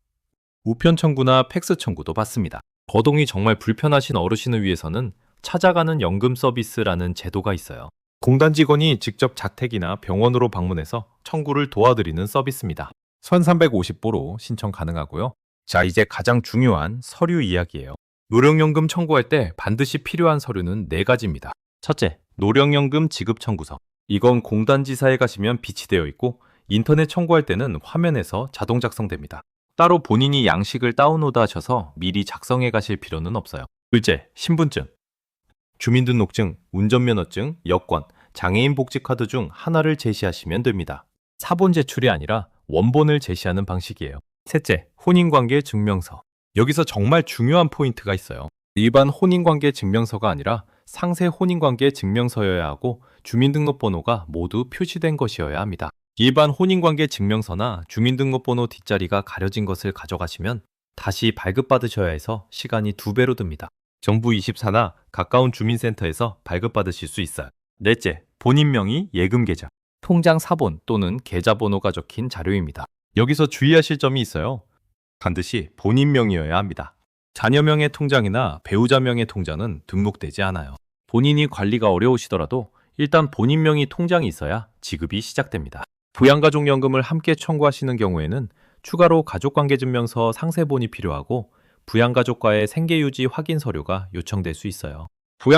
우편 청구나 팩스 청구도 받습니다. 거동이 정말 불편하신 어르신을 위해서는 찾아가는 연금 서비스라는 제도가 있어요. 공단 직원이 직접 자택이나 병원으로 방문해서 청구를 도와드리는 서비스입니다. 1350보로 신청 가능하고요. 자, 이제 가장 중요한 서류 이야기예요. 노령연금 청구할 때 반드시 필요한 서류는 4가지입니다. 첫째, 노령연금 지급 청구서. 이건 공단지사에 가시면 비치되어 있고 인터넷 청구할 때는 화면에서 자동 작성됩니다. 따로 본인이 양식을 다운로드 하셔서 미리 작성해 가실 필요는 없어요. 둘째, 신분증. 주민등록증, 운전면허증, 여권, 장애인 복지카드 중 하나를 제시하시면 됩니다. 사본 제출이 아니라 원본을 제시하는 방식이에요. 셋째, 혼인관계 증명서. 여기서 정말 중요한 포인트가 있어요. 일반 혼인관계 증명서가 아니라 상세 혼인관계 증명서여야 하고 주민등록번호가 모두 표시된 것이어야 합니다. 일반 혼인관계 증명서나 주민등록번호 뒷자리가 가려진 것을 가져가시면 다시 발급받으셔야 해서 시간이 2배로 듭니다. 정부24나 가까운 주민센터에서 발급받으실 수 있어요. 넷째, 본인 명의 예금 계좌. 통장 사본 또는 계좌번호가 적힌 자료입니다. 여기서 주의하실 점이 있어요. 반드시 본인 명의여야 합니다. 자녀 명의 통장이나 배우자 명의 통장은 등록되지 않아요. 본인이 관리가 어려우시더라도 일단 본인 명의 통장이 있어야 지급이 시작됩니다. 부양가족연금을 함께 청구하시는 경우에는 추가로 가족관계증명서 상세본이 필요하고 부양가족과의 생계유지 확인 서류가 요청될 수 있어요.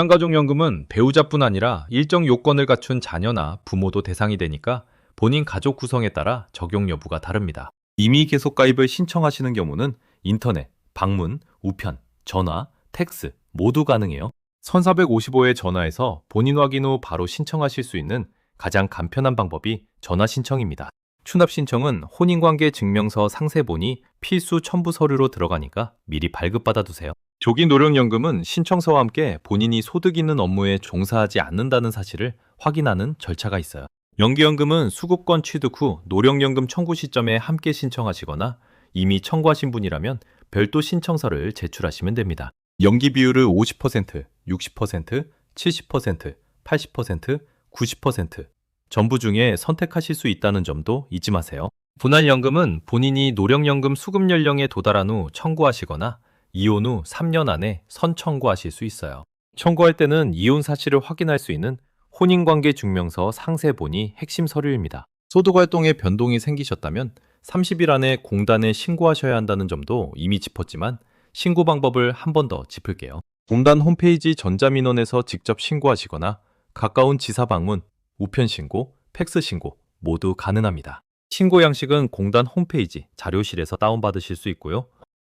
부양가족연금은 배우자뿐 아니라 일정 요건을 갖춘 자녀나 부모도 대상이 되니까 본인 가족 구성에 따라 적용 여부가 다릅니다. 이미 계속 가입을 신청하시는 경우는 인터넷, 방문, 우편, 전화, 텍스 모두 가능해요. 1455에 전화해서 본인 확인 후 바로 신청하실 수 있는 가장 간편한 방법이 전화 신청입니다. 추납 신청은 혼인관계 증명서 상세본이 필수 첨부 서류로 들어가니까 미리 발급받아 두세요. 조기 노령연금은 신청서와 함께 본인이 소득 있는 업무에 종사하지 않는다는 사실을 확인하는 절차가 있어요. 연기연금은 수급권 취득 후 노령연금 청구 시점에 함께 신청하시거나 이미 청구하신 분이라면 별도 신청서를 제출하시면 됩니다. 연기 비율을 50%, 60%, 70%, 80%, 90% 전부 중에 선택하실 수 있다는 점도 잊지 마세요. 분할연금은 본인이 노령연금 수급 연령에 도달한 후 청구하시거나 이혼 후 3년 안에 선청구하실 수 있어요. 청구할 때는 이혼 사실을 확인할 수 있는 혼인관계 증명서 상세본이 핵심 서류입니다. 소득활동에 변동이 생기셨다면 30일 안에 공단에 신고하셔야 한다는 점도 이미 짚었지만 신고 방법을 한 번 더 짚을게요. 공단 홈페이지 전자민원에서 직접 신고하시거나 가까운 지사 방문, 우편 신고, 팩스 신고 모두 가능합니다. 신고 양식은 공단 홈페이지 자료실에서 다운받으실 수 있고요.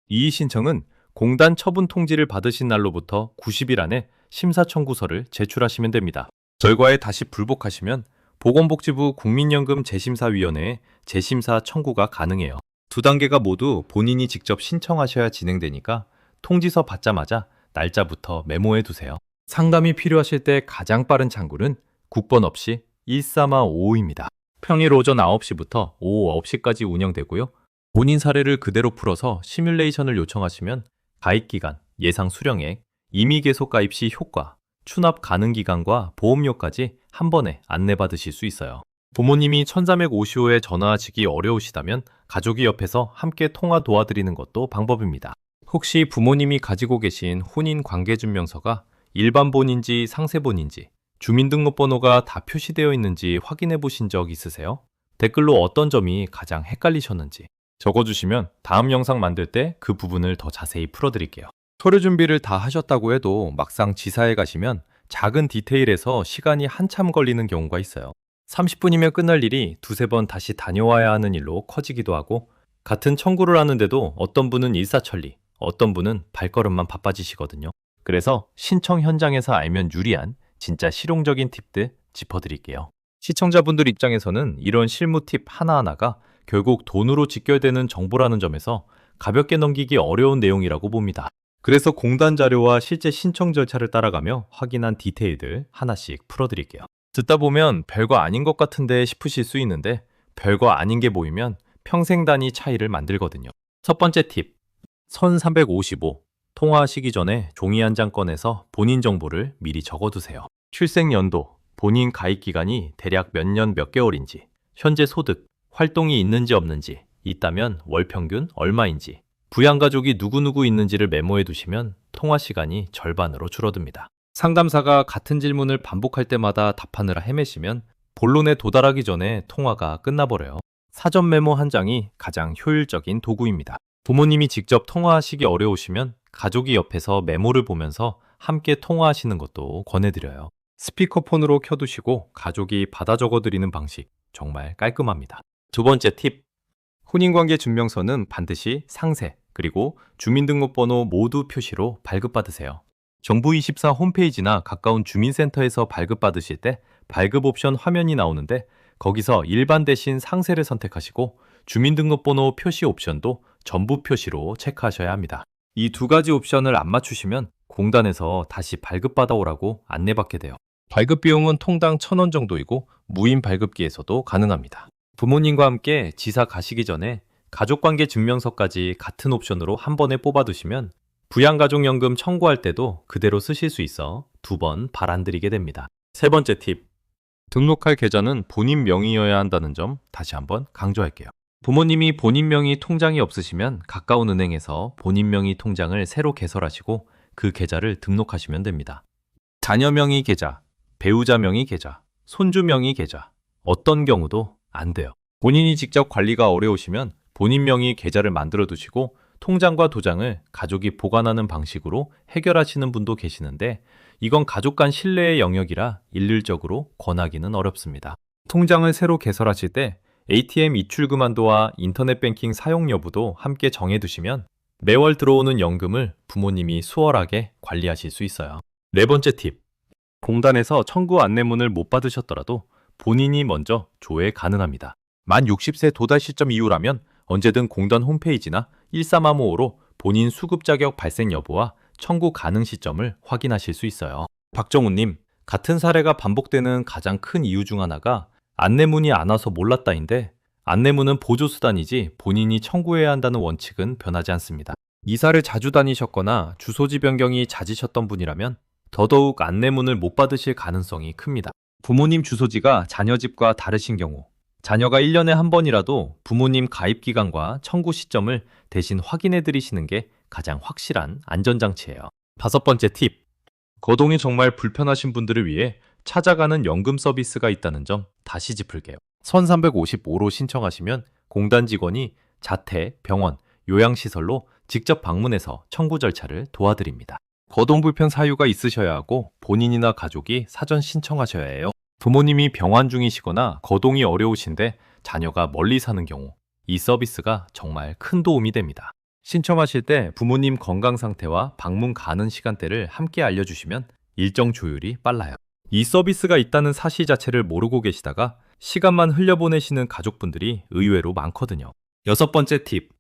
이의 신청은 공단 처분 통지를 받으신 날로부터 90일 안에 심사 청구서를 제출하시면 됩니다. 결과에 다시 불복하시면 보건복지부 국민연금 재심사위원회에 재심사 청구가 가능해요. 두 단계가 모두 본인이 직접 신청하셔야 진행되니까 통지서 받자마자 날짜부터 메모해 두세요. 상담이 필요하실 때 가장 빠른 창구는 국번 없이 1355입니다. 평일 오전 9시부터 오후 9시까지 운영되고요. 본인 사례를 그대로 풀어서 시뮬레이션을 요청하시면 가입기간, 예상 수령액, 임의 계속 가입 시 효과, 추납 가능 기간과 보험료까지 한 번에 안내받으실 수 있어요. 부모님이 1355에 전화하시기 어려우시다면 가족이 옆에서 함께 통화 도와드리는 것도 방법입니다. 혹시 부모님이 가지고 계신 혼인관계증명서가 일반본인지 상세본인지 주민등록번호가 다 표시되어 있는지 확인해 보신 적 있으세요? 댓글로 어떤 점이 가장 헷갈리셨는지 적어주시면 다음 영상 만들 때 그 부분을 더 자세히 풀어드릴게요. 서류 준비를 다 하셨다고 해도 막상 지사에 가시면 작은 디테일에서 시간이 한참 걸리는 경우가 있어요. 30분이면 끝날 일이 두세 번 다시 다녀와야 하는 일로 커지기도 하고 같은 청구를 하는데도 어떤 분은 일사천리, 어떤 분은 발걸음만 바빠지시거든요. 그래서 신청 현장에서 알면 유리한 진짜 실용적인 팁들 짚어드릴게요. 시청자분들 입장에서는 이런 실무 팁 하나하나가 결국 돈으로 직결되는 정보라는 점에서 가볍게 넘기기 어려운 내용이라고 봅니다. 그래서 공단 자료와 실제 신청 절차를 따라가며 확인한 디테일들 하나씩 풀어드릴게요. 듣다 보면 별거 아닌 것 같은데 싶으실 수 있는데 별거 아닌 게 보이면 평생 단위 차이를 만들거든요. 첫 번째 팁, 1355. 통화하시기 전에 종이 한 장 꺼내서 본인 정보를 미리 적어두세요. 출생 연도, 본인 가입 기간이 대략 몇 년 몇 개월인지, 현재 소득, 활동이 있는지 없는지, 있다면 월 평균 얼마인지, 부양가족이 누구누구 있는지를 메모해 두시면 통화 시간이 절반으로 줄어듭니다. 상담사가 같은 질문을 반복할 때마다 답하느라 헤매시면 본론에 도달하기 전에 통화가 끝나버려요. 사전 메모 한 장이 가장 효율적인 도구입니다. 부모님이 직접 통화하시기 어려우시면 가족이 옆에서 메모를 보면서 함께 통화하시는 것도 권해드려요. 스피커폰으로 켜두시고 가족이 받아 적어드리는 방식 정말 깔끔합니다. 두 번째 팁. 혼인관계 증명서는 반드시 상세, 그리고 주민등록번호 모두 표시로 발급받으세요. 정부24 홈페이지나 가까운 주민센터에서 발급받으실 때 발급 옵션 화면이 나오는데 거기서 일반 대신 상세를 선택하시고 주민등록번호 표시 옵션도 전부 표시로 체크하셔야 합니다. 이 두 가지 옵션을 안 맞추시면 공단에서 다시 발급받아 오라고 안내받게 돼요. 발급 비용은 통당 1,000원 정도이고 무인 발급기에서도 가능합니다. 부모님과 함께 지사 가시기 전에 가족관계 증명서까지 같은 옵션으로 한 번에 뽑아두시면 부양가족연금 청구할 때도 그대로 쓰실 수 있어 2번 발 안 들이게 됩니다. 세 번째 팁. 등록할 계좌는 본인 명의여야 한다는 점 다시 한번 강조할게요. 부모님이 본인 명의 통장이 없으시면 가까운 은행에서 본인 명의 통장을 새로 개설하시고 그 계좌를 등록하시면 됩니다. 자녀 명의 계좌, 배우자 명의 계좌, 손주 명의 계좌, 어떤 경우도 안 돼요. 본인이 직접 관리가 어려우시면 본인 명의 계좌를 만들어 두시고 통장과 도장을 가족이 보관하는 방식으로 해결하시는 분도 계시는데 이건 가족 간 신뢰의 영역이라 일률적으로 권하기는 어렵습니다. 통장을 새로 개설하실 때 ATM 입출금 한도와 인터넷 뱅킹 사용 여부도 함께 정해두시면 매월 들어오는 연금을 부모님이 수월하게 관리하실 수 있어요. 네 번째 팁. 공단에서 청구 안내문을 못 받으셨더라도 본인이 먼저 조회 가능합니다. 만 60세 도달 시점 이후라면 언제든 공단 홈페이지나 1355로 본인 수급 자격 발생 여부와 청구 가능 시점을 확인하실 수 있어요. 박정우님, 같은 사례가 반복되는 가장 큰 이유 중 하나가 안내문이 안 와서 몰랐다인데 안내문은 보조수단이지 본인이 청구해야 한다는 원칙은 변하지 않습니다. 이사를 자주 다니셨거나 주소지 변경이 잦으셨던 분이라면 더더욱 안내문을 못 받으실 가능성이 큽니다. 부모님 주소지가 자녀 집과 다르신 경우 자녀가 1년에 한 번이라도 부모님 가입 기간과 청구 시점을 대신 확인해 드리시는 게 가장 확실한 안전장치예요. 다섯 번째 팁. 거동이 정말 불편하신 분들을 위해 찾아가는 연금 서비스가 있다는 점 다시 짚을게요. 선 355로 신청하시면 공단 직원이 자택, 병원, 요양시설로 직접 방문해서 청구 절차를 도와드립니다. 거동 불편 사유가 있으셔야 하고 본인이나 가족이 사전 신청하셔야 해요. 부모님이 병환 중이시거나 거동이 어려우신데 자녀가 멀리 사는 경우 이 서비스가 정말 큰 도움이 됩니다. 신청하실 때 부모님 건강 상태와 방문 가능 시간대를 함께 알려주시면 일정 조율이 빨라요. 이 서비스가 있다는 사실 자체를 모르고 계시다가 시간만 흘려보내시는 가족분들이 의외로 많거든요. 여섯 번째 팁.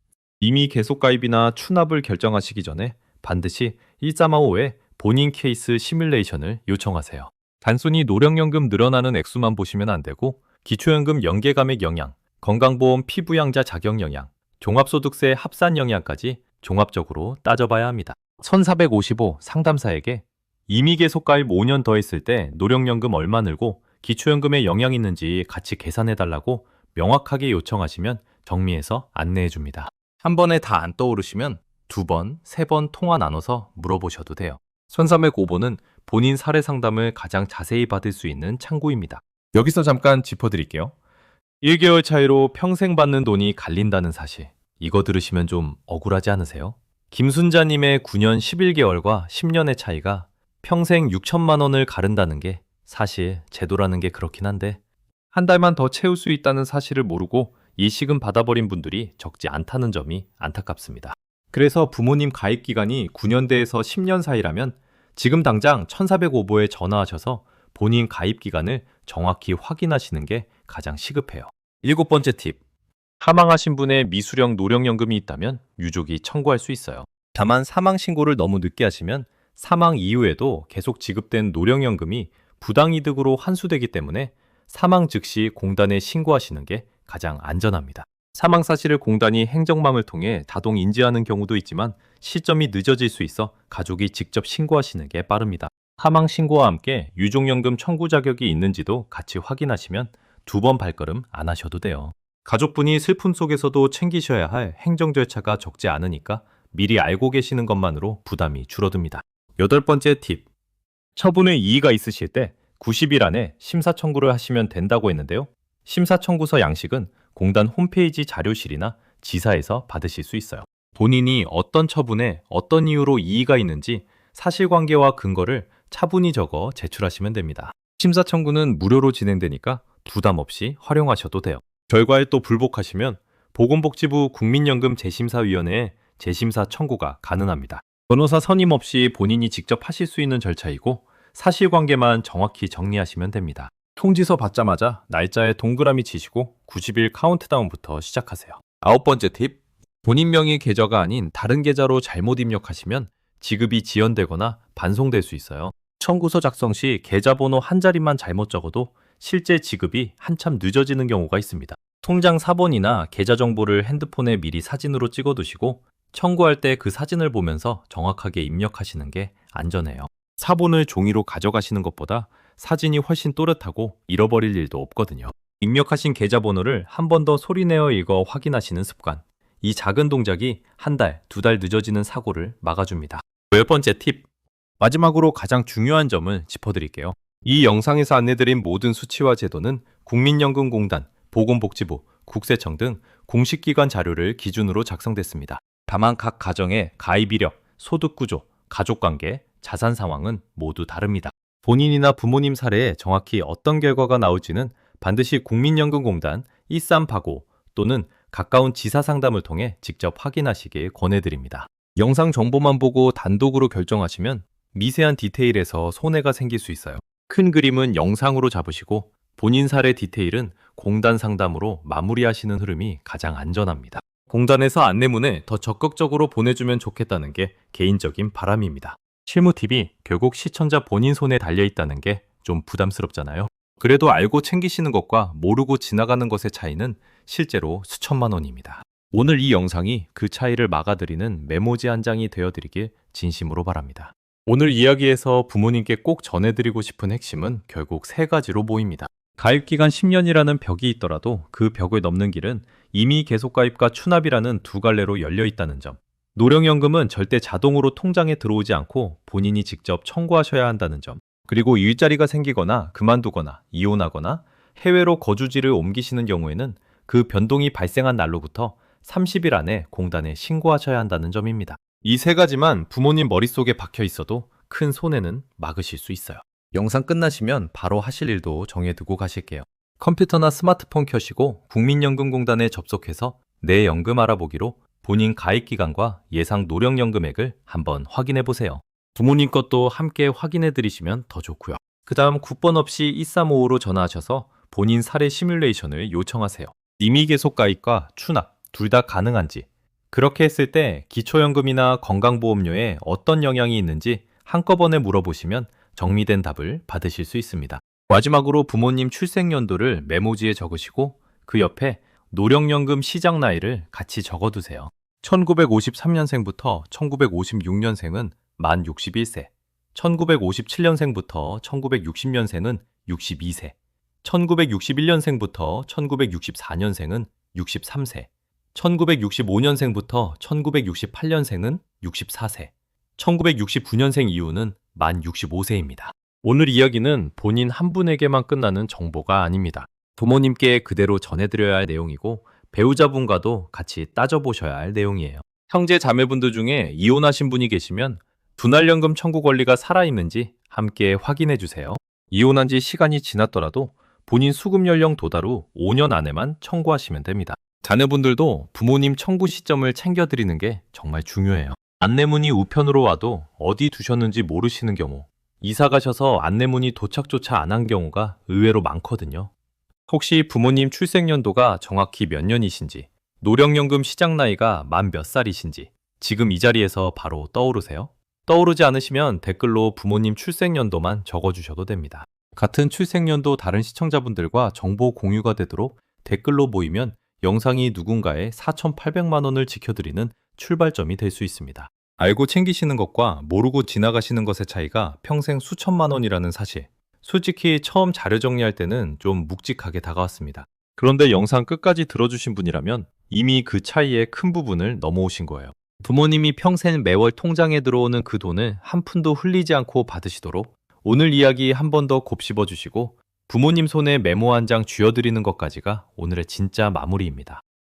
이미 계속가입이나 추납을 결정하시기 전에 반드시 1355에 본인 케이스 시뮬레이션을 요청하세요. 단순히 노령연금 늘어나는 액수만 보시면 안 되고 기초연금 연계감액 영향, 건강보험 피부양자 자격 영향, 종합소득세 합산 영향까지 종합적으로 따져봐야 합니다. 1455 상담사에게 이미 계속 가입 5년 더 했을 때 노령연금 얼마 늘고 기초연금에 영향이 있는지 같이 계산해달라고 명확하게 요청하시면 정리해서 안내해줍니다. 한 번에 다 안 떠오르시면 2번, 3번 통화 나눠서 물어보셔도 돼요. 1305번은 본인 사례 상담을 가장 자세히 받을 수 있는 창구입니다. 여기서 잠깐 짚어드릴게요. 1개월 차이로 평생 받는 돈이 갈린다는 사실. 이거 들으시면 좀 억울하지 않으세요? 김순자님의 9년 11개월과 10년의 차이가 평생 6천만 원을 가른다는 게 사실 제도라는 게 그렇긴 한데 한 달만 더 채울 수 있다는 사실을 모르고 일시금 받아버린 분들이 적지 않다는 점이 안타깝습니다. 그래서 부모님 가입 기간이 9년대에서 10년 사이라면 지금 당장 1405보에 전화하셔서 본인 가입 기간을 정확히 확인하시는 게 가장 시급해요. 일곱 번째 팁. 사망하신 분의 미수령 노령연금이 있다면 유족이 청구할 수 있어요. 다만 사망 신고를 너무 늦게 하시면 사망 이후에도 계속 지급된 노령연금이 부당이득으로 환수되기 때문에 사망 즉시 공단에 신고하시는 게 가장 안전합니다. 사망 사실을 공단이 행정망을 통해 자동 인지하는 경우도 있지만 시점이 늦어질 수 있어 가족이 직접 신고하시는 게 빠릅니다. 사망 신고와 함께 유족연금 청구 자격이 있는지도 같이 확인하시면 2번 발걸음 안 하셔도 돼요. 가족분이 슬픔 속에서도 챙기셔야 할 행정 절차가 적지 않으니까 미리 알고 계시는 것만으로 부담이 줄어듭니다. 여덟 번째 팁. 처분의 이의가 있으실 때 90일 안에 심사 청구를 하시면 된다고 했는데요. 심사 청구서 양식은 공단 홈페이지 자료실이나 지사에서 받으실 수 있어요. 본인이 어떤 처분에 어떤 이유로 이의가 있는지 사실관계와 근거를 차분히 적어 제출하시면 됩니다. 심사 청구는 무료로 진행되니까 부담 없이 활용하셔도 돼요. 결과에 또 불복하시면 보건복지부 국민연금 재심사위원회에 재심사 청구가 가능합니다. 변호사 선임 없이 본인이 직접 하실 수 있는 절차이고 사실관계만 정확히 정리하시면 됩니다. 통지서 받자마자 날짜에 동그라미 치시고 90일 카운트다운부터 시작하세요. 9번째 팁, 본인 명의 계좌가 아닌 다른 계좌로 잘못 입력하시면 지급이 지연되거나 반송될 수 있어요. 청구서 작성 시 계좌번호 한 자리만 잘못 적어도 실제 지급이 한참 늦어지는 경우가 있습니다. 통장 사본이나 계좌 정보를 핸드폰에 미리 사진으로 찍어두시고 청구할 때 그 사진을 보면서 정확하게 입력하시는 게 안전해요. 사본을 종이로 가져가시는 것보다 사진이 훨씬 또렷하고 잃어버릴 일도 없거든요. 입력하신 계좌번호를 한 번 더 소리내어 읽어 확인하시는 습관. 이 작은 동작이 한 달, 두 달 늦어지는 사고를 막아줍니다. 10번째 팁. 마지막으로 가장 중요한 점을 짚어드릴게요. 이 영상에서 안내드린 모든 수치와 제도는 국민연금공단, 보건복지부, 국세청 등 공식기관 자료를 기준으로 작성됐습니다. 다만 각 가정의 가입 이력, 소득 구조, 가족관계, 자산 상황은 모두 다릅니다. 본인이나 부모님 사례에 정확히 어떤 결과가 나올지는 반드시 국민연금공단 13파고 또는 가까운 지사 상담을 통해 직접 확인하시길 권해드립니다. 영상 정보만 보고 단독으로 결정하시면 미세한 디테일에서 손해가 생길 수 있어요. 큰 그림은 영상으로 잡으시고 본인 사례 디테일은 공단 상담으로 마무리하시는 흐름이 가장 안전합니다. 공단에서 안내문을 더 적극적으로 보내주면 좋겠다는 게 개인적인 바람입니다. 실무 팁이 결국 시청자 본인 손에 달려있다는 게 좀 부담스럽잖아요. 그래도 알고 챙기시는 것과 모르고 지나가는 것의 차이는 실제로 수천만 원입니다. 오늘 이 영상이 그 차이를 막아드리는 메모지 한 장이 되어드리길 진심으로 바랍니다. 오늘 이야기에서 부모님께 꼭 전해드리고 싶은 핵심은 결국 세 가지로 모입니다. 가입기간 10년이라는 벽이 있더라도 그 벽을 넘는 길은 이미 계속가입과 추납이라는 두 갈래로 열려 있다는 점. 노령연금은 절대 자동으로 통장에 들어오지 않고 본인이 직접 청구하셔야 한다는 점. 그리고 일자리가 생기거나 그만두거나 이혼하거나 해외로 거주지를 옮기시는 경우에는 그 변동이 발생한 날로부터 30일 안에 공단에 신고하셔야 한다는 점입니다. 이 세 가지만 부모님 머릿속에 박혀 있어도 큰 손해는 막으실 수 있어요. 영상 끝나시면 바로 하실 일도 정해두고 가실게요. 컴퓨터나 스마트폰 켜시고 국민연금공단에 접속해서 내 연금 알아보기로 본인 가입기간과 예상 노령연금액을 한번 확인해 보세요. 부모님 것도 함께 확인해 드리시면 더 좋고요. 그 다음 국번 없이 1355로 전화하셔서 본인 사례 시뮬레이션을 요청하세요. 임의 계속 가입과 추납 둘 다 가능한지, 그렇게 했을 때 기초연금이나 건강보험료에 어떤 영향이 있는지 한꺼번에 물어보시면 정리된 답을 받으실 수 있습니다. 마지막으로 부모님 출생연도를 메모지에 적으시고 그 옆에 노령연금 시작 나이를 같이 적어두세요. 1953년생부터 1956년생은 만 61세, 1957년생부터 1960년생은 62세, 1961년생부터 1964년생은 63세, 1965년생부터 1968년생은 64세, 1969년생 이후는 만 65세입니다. 오늘 이야기는 본인 한 분에게만 끝나는 정보가 아닙니다. 부모님께 그대로 전해드려야 할 내용이고 배우자분과도 같이 따져보셔야 할 내용이에요. 형제 자매분들 중에 이혼하신 분이 계시면 분할연금 청구 권리가 살아있는지 함께 확인해 주세요. 이혼한 지 시간이 지났더라도 본인 수급 연령 도달 후 5년 안에만 청구하시면 됩니다. 자녀분들도 부모님 청구 시점을 챙겨드리는 게 정말 중요해요. 안내문이 우편으로 와도 어디 두셨는지 모르시는 경우, 이사 가셔서 안내문이 도착조차 안 한 경우가 의외로 많거든요. 혹시 부모님 출생연도가 정확히 몇 년이신지, 노령연금 시작 나이가 만 몇 살이신지 지금 이 자리에서 바로 떠오르세요? 떠오르지 않으시면 댓글로 부모님 출생연도만 적어주셔도 됩니다. 같은 출생연도 다른 시청자분들과 정보 공유가 되도록 댓글로 모이면 영상이 누군가의 4,800만 원을 지켜드리는 출발점이 될 수 있습니다. 알고 챙기시는 것과 모르고 지나가시는 것의 차이가 평생 수천만 원이라는 사실. 솔직히 처음 자료 정리할 때는 좀 묵직하게 다가왔습니다. 그런데 영상 끝까지 들어주신 분이라면 이미 그 차이의 큰 부분을 넘어오신 거예요. 부모님이 평생 매월 통장에 들어오는 그 돈을 한 푼도 흘리지 않고 받으시도록 오늘 이야기 한 번 더 곱씹어 주시고 부모님 손에 메모 한 장 쥐어드리는 것까지가 오늘의 진짜 마무리입니다.